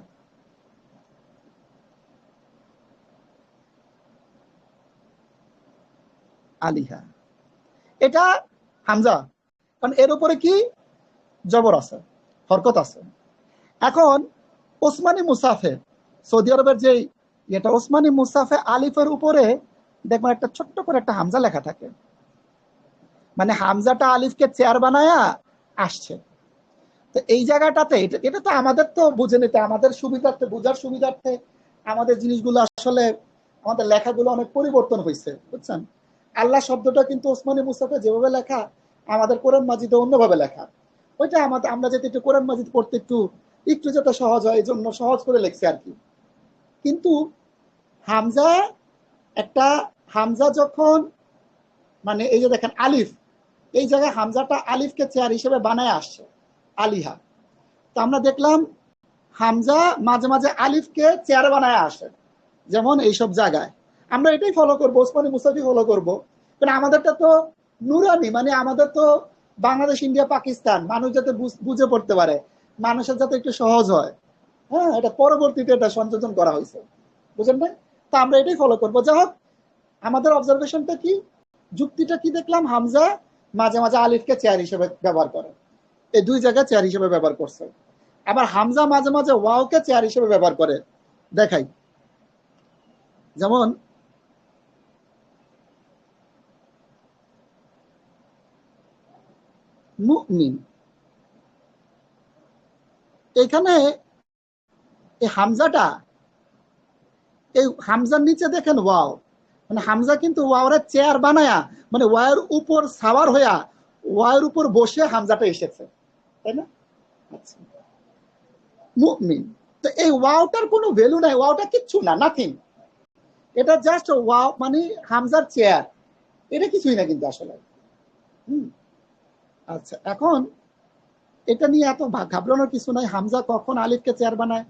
আলিহা, এটা হামজা, কারণ এর উপরে কি জবর আছে, হরকত আছে। এখন ওসমানী মুসাফে, সৌদি আরবের যে এটা ওসমানী মুসাফে, আলিফের উপরে দেখবেন একটা ছোট্ট করে একটা হামজা লেখা থাকে, মানে হামজাটা আলিফকে চেয়ার বানায়া আসছে। তো এই জায়গাটাতে এটা তো আমাদের তো বুঝে নিতে, আমাদের সুবিধার্থে, বোঝার সুবিধার্থে আমাদের জিনিসগুলো আসলে, আমাদের লেখাগুলো অনেক পরিবর্তন হয়েছে, বুঝছেন? আল্লাহ শব্দটা কিন্তু ওসমানী মুসাফে যেভাবে লেখা, আমাদের কোরআন মাজিদে অন্যভাবে লেখা। ওইটা আমাদের, আমরা যাতে একটু কোরআন মাজিদ পড়তে একটু একটু যাতে সহজ হয়, এই জন্য সহজ করে লেখছে আর কি। কিন্তু হামজা, একটা হামজা যখন, মানে এই যে দেখেন আলিফ, এই জায়গায় হামজাটা আলিফকে চেয়ার হিসেবে বানায় আসছে, আলিহা। তো আমরা দেখলাম হামজা মাঝে মাঝে আলিফকে চেয়ার বানায় আসে, যেমন এইসব জায়গায় আমরা এটাই ফলো করবো, ওসমানী মুসাফি ফলো করবো। কারণ আমাদেরটা তো নুরানি, মানে আমাদের তো বাংলাদেশ, ইন্ডিয়া, পাকিস্তান, মানুষ যাতে বুঝে পড়তে পারে, মানুষের যাতে একটু সহজ হয়। হ্যাঁ, এটা পরবর্তীতে এটা সংযোজন করা হয়েছে, বুঝেন না? তো আমরা এটাই ফলো করবো। যাই হোক, আমাদের অবজারভেশনটা কি, যুক্তিটা কি দেখলাম, হামজা মাঝে মাঝে আলিফকে চেয়ার হিসেবে ব্যবহার করে, এই দুই জায়গায় চেয়ার হিসেবে ব্যবহার করছে। আবার হামজা মাঝে মাঝে ওয়াওকে চেয়ার হিসেবে ব্যবহার করে, দেখাই। যেমন মুমিন, এখানে এই হামজাটা, এই হামজার নিচে দেখেন ওয়াও, মানে হামজা কিন্তু ওয়াওরে চেয়ার বানায়া, মানে ওয়ার উপর সাওয়ার হইয়া, ওয়ার উপর বসে হামজাটা এসেছে, তাই না? আচ্ছা, মুমিন। তো এই ওয়াওটার কোনো ভ্যালু নাই, ওয়াওটা কিচ্ছু না, নাথিং। এটা জাস্ট ওয়াও, মানে হামজার চেয়ার, এটা কিছুই না কিন্তু আসলে। আচ্ছা, এখন এটা নিয়ে এত ঘাবড়ানোর কিছু নাই। হামজা কখন আলিফকে চেয়ার বানায়,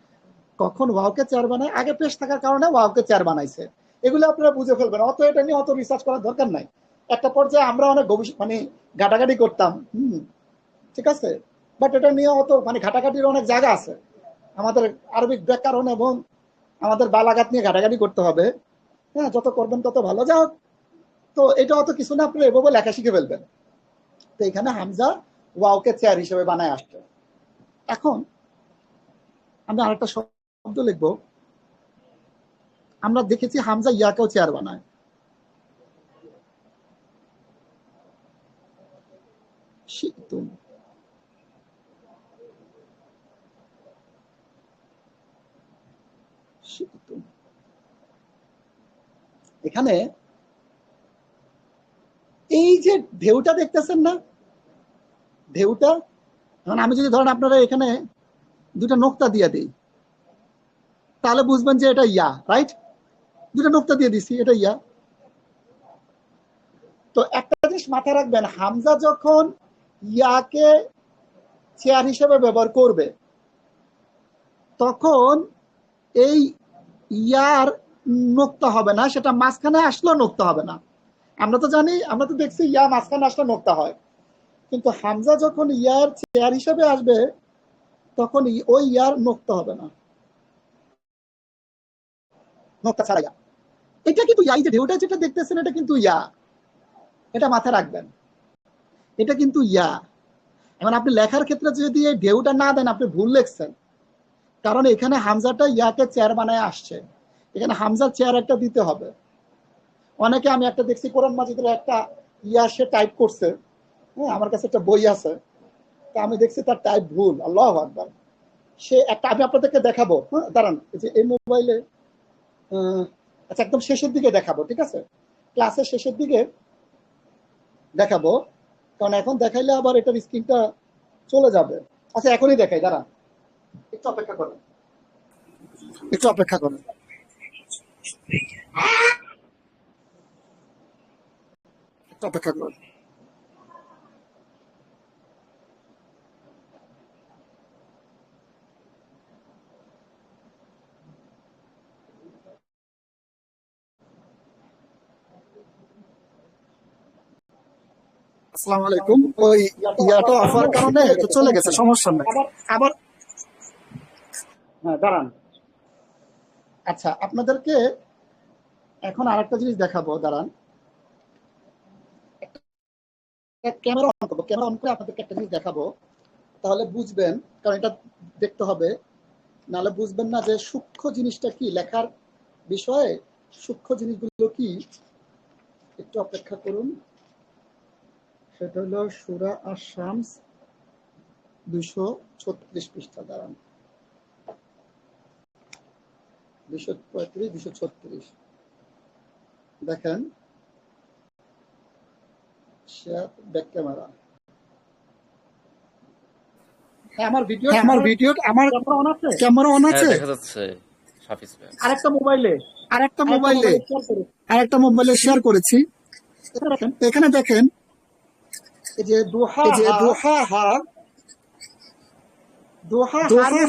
কখন ওয়াওকে চেয়ার বানায়, আগে পেশ থাকার কারণে ওয়াওকে চেয়ার বানাইছে, এগুলো আপনারা বুঝে ফেলবেন। অত এটা নিয়ে অত রিসার্চ করার দরকার নাই। একটা পর্যায়ে আমরা অনেক মানে ঘাটাঘাটি করতাম, ঠিক আছে, বাট এটা নিয়ে অত মানে ঘাটাঘাটির অনেক জায়গা আছে। আমাদের আরবিক ব্যাকরণ এবং আমাদের বালাগাত নিয়ে ঘাটাঘাটি করতে হবে। হ্যাঁ, যত করবেন তত ভালো। যাও, তো এটা অত কিছু না, আপনি এভাবে লেখা শিখে ফেলবেন। তো এখানে হামজা ওয়াওকে চেয়ার হিসেবে বানায় আসছে। এখন আমি আরেকটা শব্দ লিখবো, আমরা দেখেছি হামজা ইয়াকেও চেয়ার বানায়। শিতুম, শিতুম, এখানে এই যে ঢেউটা দেখতেছেন না, ঢেউটা, এখন আমি যদি ধরেন আপনারা এখানে দুটা নোক্তা দিয়ে দিই, তাহলে বুঝবেন যে এটা ইয়া, রাইট? দুটা নোক্তা দিয়ে দিছি, এটা ইয়া। তো একটা জিনিস মাথায় রাখবেন, হামজা যখন ইয়াকে চেয়ার হিসেবে ব্যবহার করবে তখন এই ইয়ার নোক্তা হবে না, সেটা মাঝখানে আসলেও নোক্তা হবে না। আমরা তো জানি, আমরা তো দেখছি ইয়া মাঝখানে আসলে নোক্তা হয়, কিন্তু হামজা যখন ইয়ার চেয়ার হিসেবে আসবে তখন ওই ইয়ার নোক্তা হবে না, নোক্তা ছাড়া ইয়া। এটা কিন্তু ইয়া, এই যে ঢেউটা যেটা দেখতেছেন এটা কিন্তু ইয়া, এটা মাথায় রাখবেন, এটা কিন্তু ইয়া। এখন আপনি লেখার ক্ষেত্রে যদি এই ঢেউটা না দেন আপনি ভুল লিখছেন, কারণ এখানে হামজাটা ইয়াকে চেয়ার বানায় আসছে, এখানে হামজার চেয়ার একটা দিতে হবে। অনেকে, আমি একটা দেখছি কোরআন মাজিদের একটা ইয়া সে টাইপ করছে, হ্যাঁ আমার কাছে একটা বই আছে, তা আমি দেখছি তার টাইপ ভুল, আল্লাহু আকবার। সে একটা, আমি আপনাদেরকে দেখাবো, হ্যাঁ দাঁড়ান, যে এই মোবাইলে আচ্ছা একদম শেষের দিকে দেখাবো, ঠিক আছে, ক্লাসের শেষের দিকে দেখাবো, কারণ এখন দেখাইলে আবার এটার স্ক্রিনটা চলে যাবে। আচ্ছা এখনই দেখাই, দাঁড়ান একটু অপেক্ষা করেন, একটু অপেক্ষা করেন, একটু অপেক্ষা করেন। আসসালামু আলাইকুম। ওই ইয়াটা অফার কারণে একটু চলে গেছে, সমস্যা নাই। আবার হ্যাঁ দাঁড়ান। আচ্ছা আপনাদেরকে এখন আরেকটা জিনিস দেখাবো, দাঁড়ান, ক্যামেরা অন করবো, ক্যামেরা অন করে আপনাদেরকে একটা জিনিস দেখাবো, তাহলে বুঝবেন, কারণ এটা দেখতে হবে, নাহলে বুঝবেন না যে সূক্ষ্ম জিনিসটা কি, লেখার বিষয়ে সূক্ষ্ম জিনিসগুলো কি। একটু অপেক্ষা করুন। সেটা হলো সূরা আশ-শামস 236 পৃষ্ঠা, দাঁড়ান, 235 236 দেখেন, শেয়ার ব্যাক ক্যামেরা। আমার ভিডিও, আমার ক্যামেরা অন হ্যাঁ আছে। দেখা যাচ্ছে হাফিজ ভাই। আরেকটা মোবাইলে শেয়ার করেছি। এখানে দেখেন, এই যে দোহা হা, দোহা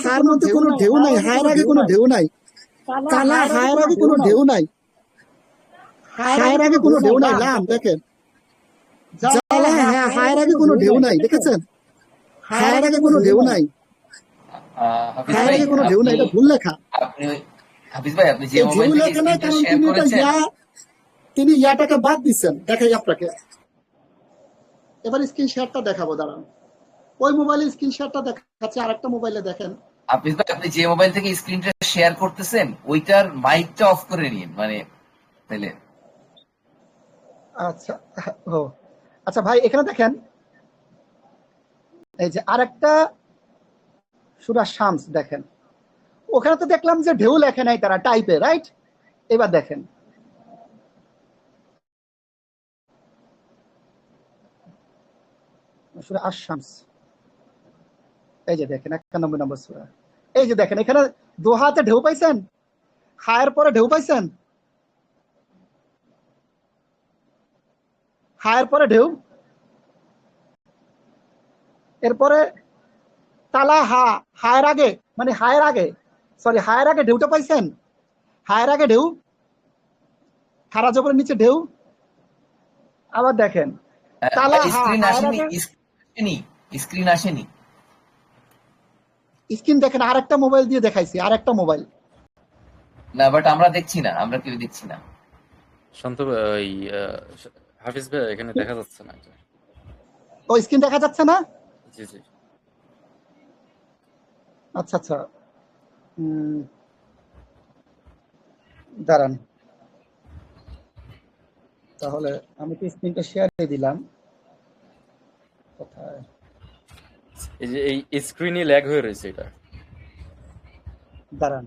হার মধ্যে কোনো ঢেউ নাই, হায়ের আগে কোনো ঢেউ নাই, কালা হায়ের আগে কোনো ঢেউ নাই, হায়ের আগে কোনো ঢেউ নাই, লাম দেখেন, জালা হায়ের আগে কোনো ঢেউ নাই, দেখেছেন, হায়ের আগে কোনো ঢেউ নাই, হাফিজ হায়ের ভাই আগে কোনো ঢেউ নাই, এটা ভুল লেখা। আপনি হাফিজ ভাই আপনি যে এই ঢেউ মোবাইল থেকে লেখা নাই, স্ক্রিনটা কারণ শেয়ার তিনি এটা করেছেন, তিনি ইয়াটাকে বাদ দিচ্ছেন। দেখাই আপনাকে, এবার স্ক্রিন শেয়ারটা দেখাবো, দাঁড়ান, ওই মোবাইলে স্ক্রিন শেয়ারটা দেখাচ্ছে, আরেকটা মোবাইলে দেখেন। হাফিজ ভাই আপনি যে মোবাইল থেকে স্ক্রিনটা শেয়ার করতেছেন ওইটার মাইকটা অফ করে নিন, মানে তাহলে। আচ্ছা, ও আচ্ছা ভাই, এখানে দেখেন, এই যে আরেকটা সূরা শামস দেখেন, ওখানে তো দেখলাম যে ঢেউ লেখে নাই, তারা টাইপে, রাইট? এবার দেখেন, সূরা আশ-শামস, এই যে দেখেন 91 নম্বর সূরা, এই যে দেখেন এখানে দোহাতে ঢেউ পাইছেন, হায়ের পরে ঢেউ পাইছেন, হায়ের পরে ঢেউ, এরপরে তালা হা, হায়ের আগে, মানে হায়ের আগে, সরি হায়ের আগে ঢেউটা পাইছেন, হায়ের আগে ঢেউ, খারা জবরের নিচে ঢেউ। আবার দেখেন তালা হা, স্ক্রিন হায়ের আসেনি, আগে, স্ক্রিন আসেনি। স্ক্রিন দেখেন, আরেকটা মোবাইল দিয়ে দেখাইছি, আরেকটা মোবাইল। না বাট আমরা দেখছি না, আমরা কেউ দেখছি না। শান্ত ভাই, ওই হাফিজ ভাই এখানে দেখা যাচ্ছে না। ও স্ক্রিন দেখা যাচ্ছে না? জি জি। আচ্ছা আচ্ছা, দাঁড়ান, তাহলে আমি তো স্ক্রিনটা শেয়ার দিয়ে দিলাম, কোথায়, এই যে এই স্ক্রিনই ল্যাগ হয়ে রয়েছে এটা। দাঁড়ান,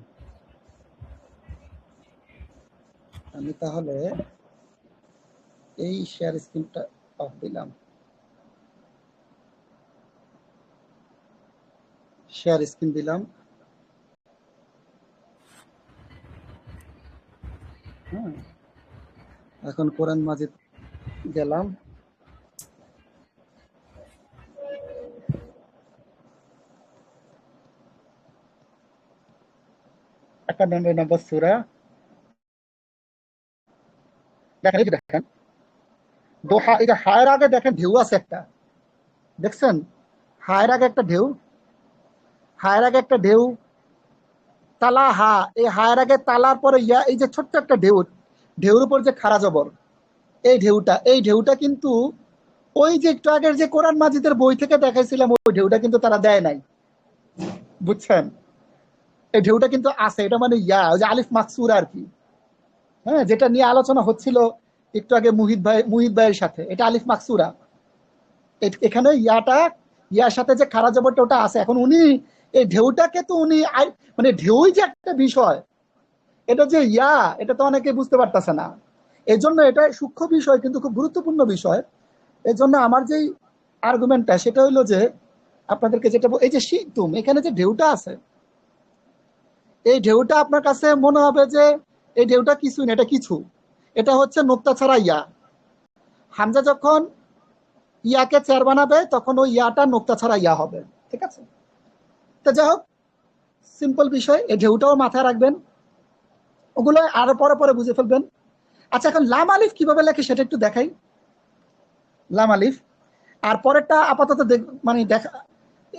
আমি তাহলে এই শেয়ার স্ক্রিনটা অফ দিলাম, শেয়ার স্ক্রিন দিলাম, হ্যাঁ, এখন কোরআন মাজিদ গেলাম। 91 নম্বর সূরা। দেখেন, এই যে দেখেন দোহা, এই যে হায়ের আগে দেখেন ঢেউ আছে একটা, দেখছেন? হায়ের আগে একটা ঢেউ, হায়ের আগে একটা ঢেউ, তালা হা, এই হায়ের আগে তালার পরে ইয়া, এই যে ছোট্ট একটা ঢেউ, ঢেউর উপর যে খাড়া জবর, এই ঢেউটা কিন্তু ওই যে একটু আগের যে কোরআন মাজিদের বই থেকে দেখাইছিলাম, ওই ঢেউটা কিন্তু তারা দেয় নাই, বুঝছেন? এই ঢেউটা কিন্তু আছে, এটা মানে ইয়া, ওই যে আলিফ মাকসুরা আর কি, হ্যাঁ, যেটা নিয়ে আলোচনা হচ্ছিল একটু আগে মুহিত ভাইয়ের সাথে, এটা আলিফ মাকসুরা। এখানে ইয়ার সাথে যে খাড়া জবরটা ওটা আছে। এখন উনি এই ঢেউটাকে তো উনি মানে ঢেউই যে একটা বিষয়, এটা যে ইয়া, এটা তো অনেকে বুঝতে পারতেছে না। এই জন্য এটা সূক্ষ্ম বিষয় কিন্তু খুব গুরুত্বপূর্ণ বিষয়। এই জন্য আমার যেই আর্গুমেন্টটা সেটা হইলো যে আপনাদেরকে যেটা এই যে শিখতুম, এখানে যে ঢেউটা আছে, এই ঢেউটা আপনার কাছে মনে হবে যে এই ঢেউটা কিছুই না, এটা কিছু, এটা হচ্ছে নোক্তা ছাড়া ইয়া। হামজা যখন ইয়াকে চেয়ার বানাবে তখন ওই ইয়াটা নোক্তা ছাড়া ইয়া হবে, ঠিক আছে? তো যাই হোক, সিম্পল বিষয়, এই ঢেউটাও মাথায় রাখবেন, ওগুলো আরো পরে পরে বুঝে ফেলবেন। আচ্ছা, এখন লাম আলিফ কিভাবে লেখে সেটা একটু দেখাই। লাম আলিফ আর পরেরটা আপাতত মানে দেখা,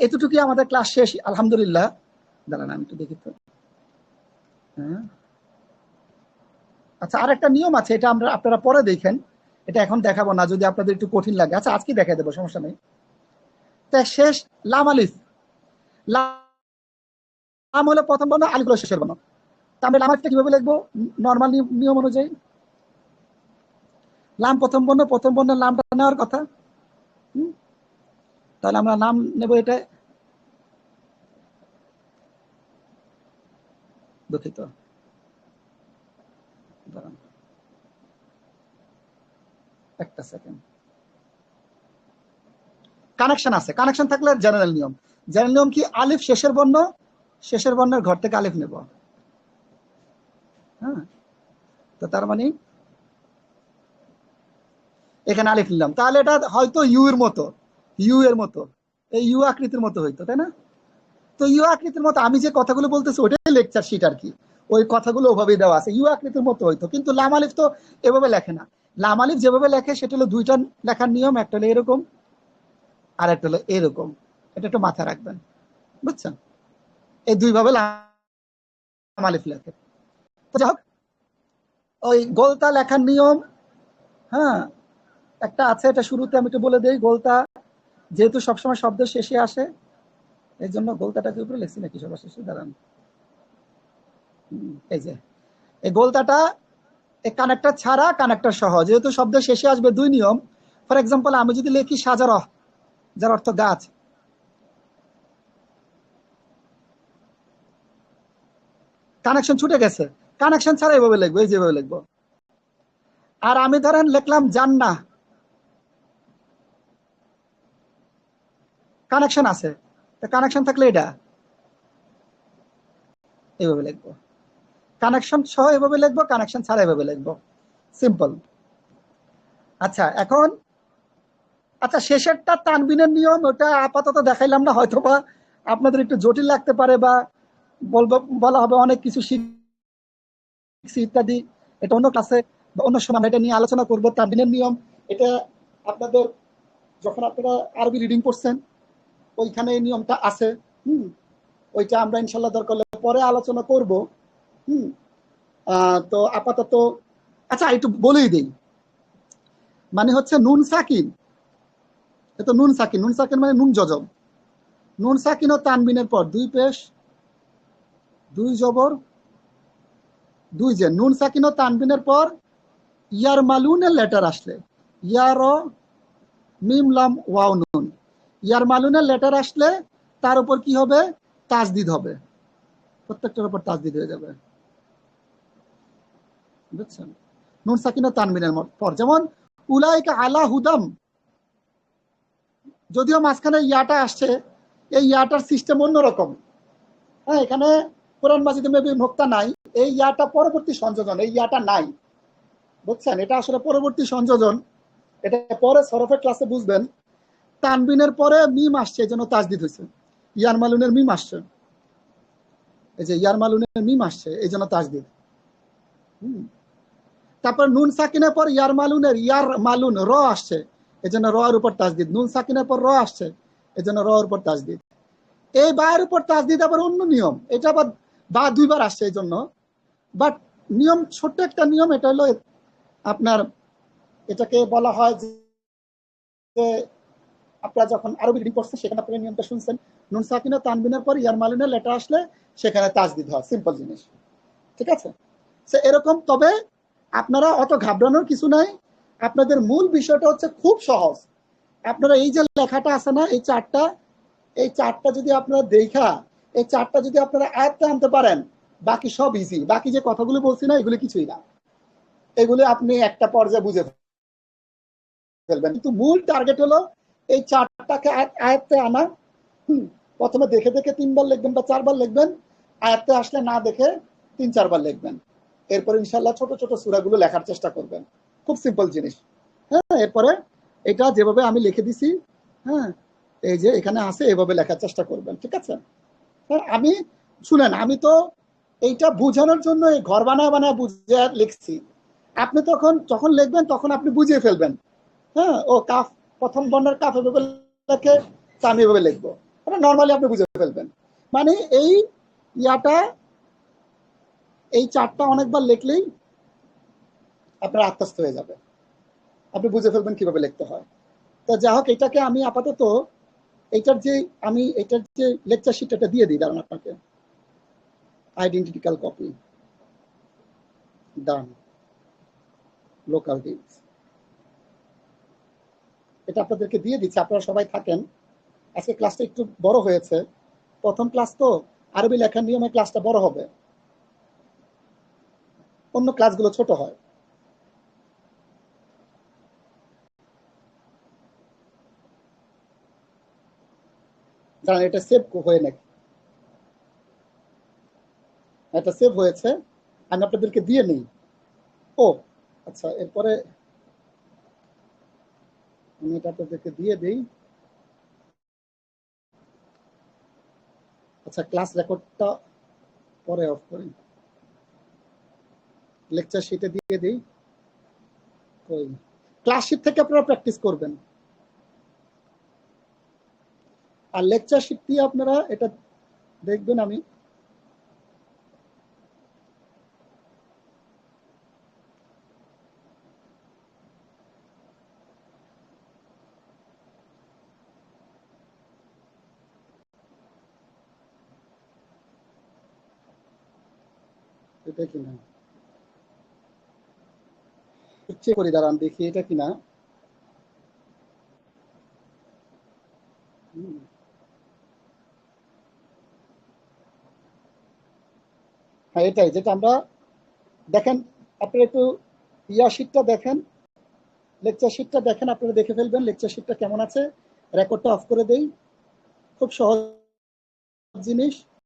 এতটুকুই আমাদের ক্লাস শেষ আলহামদুলিল্লাহ। দাঁড়ান আমি একটু দেখি তো। হ্যাঁ, আচ্ছা, আর একটা নিয়ম আছে, এটা আপনারা পরে দেখেন, এটা এখন দেখাবো না যদি আপনাদের একটু কঠিন লাগে। আচ্ছা, আজকে দেখাই দেবো, সমস্যা নেই। তা শেষ লাম আলিফ, লাম হলো প্রথম বর্ণ, আলিফ হলো শেষের বর্ণ। তা আমরা লাম আলিফটা কিভাবে লিখবো নর্মাল নিয়ম অনুযায়ী? লাম প্রথম বর্ণ, প্রথম বর্ণের লামটা নেওয়ার কথা। তাহলে আমরা নাম নেব, এটা দুঃখিত, দাঁড়ান একটা সেকেন্ড। কানেকশন আছে, কানেকশন থাকলে জেনারেল নিয়ম। জেনারেল নিয়ম কি? আলিফ শেষের বর্ণ, শেষের বর্ণের ঘর থেকে আলিফ নেব। হ্যাঁ, তো তার মানে এখানে আলিফ নিলাম, তাহলে এটা হয়তো ইউ এর মতো, ইউ এর মতো, এই ইউ আকৃতির মতো হইতো, তাই না? তো ইউ আকৃতির মতো আমি যে কথাগুলো বলতেছি ওটাই লেকচার শিট আর কি, ওই কথাগুলো ওভাবেই দেওয়া আছে, ইউ আকৃতির মতো হইতো। কিন্তু লাম আলিফ তো এভাবে লেখে না। লাম আলিফ যেভাবে লেখে সেটা হলো দুইটা লেখার নিয়ম, একটা হলো এরকম আর একটা হলো এরকম। এটা একটু মাথায় রাখবেন, বুঝছেন? এই দুইভাবে লাম আলিফ লেখে। তো যাই হোক, ওই গোলতা লেখার নিয়ম, হ্যাঁ, একটা আছে, এটা শুরুতে আমি একটু বলে দিই। গোলতা যেহেতু সবসময় শব্দের শেষে আসে, এই জন্য গোলতাটাকে উপরে লিখছি নাকি সবার শেষে, দাঁড়ান। এই যে এই গোলতাটা, এই কানেক্টর ছাড়া কানেক্টর সহ, যেহেতু শব্দের শেষে আসবে দুই নিয়ম। ফর এক্সাম্পল, আমি যদি লিখি সাজারহ, যার অর্থ গাছ, কানেকশন ছুটে গেছে, কানেকশন ছাড়া এভাবে লিখবো, এই যেভাবে লিখবো। আর আমি ধরেন লিখলাম জান্না, কানেকশন আছে, কানেকশন থাকলে এটা এইভাবে লিখবো, কানেকশন সহ এভাবে লিখবো, কানেকশন ছাড়া এভাবে লিখবো, সিম্পল। আচ্ছা, এখন আচ্ছা, শেষেরটা তানবিনের নিয়ম, ওটা আপাতত দেখাইলাম না, হয়তো বা আপনাদের একটু জটিল লাগতে পারে, বা বলবো বলা হবে অনেক কিছু শিখছি ইত্যাদি। এটা অন্য ক্লাসে বা অন্য সময় আমরা এটা নিয়ে আলোচনা করবো, তানবিনের নিয়ম। এটা আপনাদের যখন আপনারা আরবি রিডিং করছেন ওইখানে এই নিয়মটা আছে। ওইটা আমরা ইনশাল্লাহ দরকার হলে পরে আলোচনা করব। হুম তো আপাতত আচ্ছা একটু বলেই দেই, মানে হচ্ছে নুন সাকিন, এটা নুন সাকিন, নুন সাকিন মানে নুন জজম। নুন সাকিন ও তানবিনের পর দুই পেশ, দুই জবর, দুই জের। নুন সাকিন ও তানবিনের পর ইয়ার মালুনের লেটার আসলে, ইয়ার মিম লাম ওয়াও নুন, ইয়ার মালুনের লেটার আসলে তার উপর কি হবে? তাজদিদ হবে, প্রত্যেকটার উপর তাজদিদ হয়ে যাবে, বুঝছেন? নুন সাকিন ও তানবিনের পর, যেমন উলাইকা আলা হুদাম, যদিও মাঝখানে ইয়াটা আসছে, এই ইয়াটার সিস্টেম অন্যরকম। হ্যাঁ, এখানে কোরআন মাজিদে মেবি নোক্তা নাই, এই ইয়াটা পরবর্তী সংযোজন, এই ইয়াটা নাই, বুঝছেন? এটা আসলে পরবর্তী সংযোজন। এটা পরে সরফের ক্লাসে বুঝবেন। তানবিনের পরে মিম আসছে, এই জন্য তাজদিদ হয়েছে। ইয়ারমালুনের মিম আসছে, এই যে ইয়ারমালুনের মিম আসছে, এই জন্য তাজদিদ। তারপর নুন সাকিনের পর ইয়ার মালুন র আসছে, এই জন্য র এর উপর তাজদিদ। নুন সাকিনের পর র আসছে, এই জন্য র এর উপর তাজদিদ। এই বা এর উপর তাজদিদ আবার অন্য নিয়ম, এটা আবার বা দুইবার আসছে এই জন্য। বাট নিয়ম, ছোট্ট একটা নিয়ম, এটা হলো আপনার, এটাকে বলা হয় যে আপনারা যখন আরবি রিডিং করছেন সেখানে আপনারা নিয়মটা শুনছেন, নুন সাকিনা তানবিনের পর ইয়ার মালুনের লেটার আসলে সেখানে তাজদিদ হয়, সিম্পল জিনিস, ঠিক আছে? সে এরকম। তবে আপনারা অত ঘাবড়ানোর কিছু নাই, আপনাদের মূল বিষয়টা হচ্ছে খুব সহজ। আপনারা এই যে লেখাটা আছে না, এই চারটা যদি আপনারা দেখা, এই চারটা যদি আপনারা আয়ত্তে আনতে পারেন, বাকি সব ইজি। বাকি যে কথাগুলো বলছি না, এগুলো কিছুই না, এগুলো আপনি একটা পর্যায়ে বুঝে ফেলবেন। কিন্তু মূল টার্গেট হলো এই চারটাকে আয়ত্তে আনা। প্রথমে দেখে দেখে 3 বার লিখবেন বা 4 বার লিখবেন, আয়ত্তে আসলে না দেখে 3-4 বার লিখবেন। এরপরে ইনশাল্লাহ ছোট ছোট সূরাগুলো লেখার চেষ্টা করবেন, খুব সিম্পল জিনিস। হ্যাঁ, এরপরে এটা যেভাবে আমি লিখে দিছি, হ্যাঁ, এই যে এখানে আছে, এভাবে লেখার চেষ্টা করবেন, ঠিক আছে? হ্যাঁ, আমি শুনেন, আমি তো এইটা বুঝানোর জন্য এই ঘর বানায় বানায় বুঝে লিখছি। আপনি যখন লিখবেন তখন আপনি বুঝিয়ে ফেলবেন। হ্যাঁ, ও কাফ, প্রথম বর্ণের কাফ এভাবে লেখে, তা আমি এভাবে লিখবো, নর্মালি আপনি বুঝে ফেলবেন। মানে এই ইয়াটা, এই চারটা অনেকবার লিখলেই আপনার আত্মস্থ হয়ে যাবে, আপনি বুঝে ফেলবেন কিভাবে লিখতে হয়। তো যাই হোক, এটাকে আমি আপাতত এটার যে লেকচার শিট, এটা দিয়ে দিই, দাঁড়ান আপনাকে। আইডেন্টিক্যাল কপি, ডান, লোকাল ডিস্ক, এটা আপনাদেরকে দিয়ে দিচ্ছি, আপনারা সবাই থাকেন। আজকে ক্লাসটা একটু বড় হয়েছে, প্রথম ক্লাস তো, আরবি লেখার নিয়মে ক্লাসটা বড় হবে, অন্য ক্লাসগুলো ছোট হয়। কারণ এটা সেভ হয়ে নাকি, এটা সেভ হয়েছে, আমি আপনাদেরকে দিয়ে নিই। ও আচ্ছা, এরপরে আমি এটা আপনাদেরকে দিয়ে দিই। আচ্ছা, ক্লাস রেকর্ডটা পরে অফ করি, লেকচার শিটে দিয়ে দিই। ওই ক্লাস শিট থেকে আপনারা প্র্যাকটিস করবেন, আর লেকচার শিট দিয়ে আপনারা এটা দেখবেন। আমি এটা কিনা চেক করি, দাঁড়ান দেখি এটা কিনা। হ্যাঁ, এটাই যেটা আমরা, দেখেন আপনারা একটু শিটটা দেখেন, লেকচার শিটটা দেখেন, আপনারা দেখে ফেলবেন লেকচার শিটটা কেমন আছে। রেকর্ডটা অফ করে দেই, খুব সহজ জিনিস।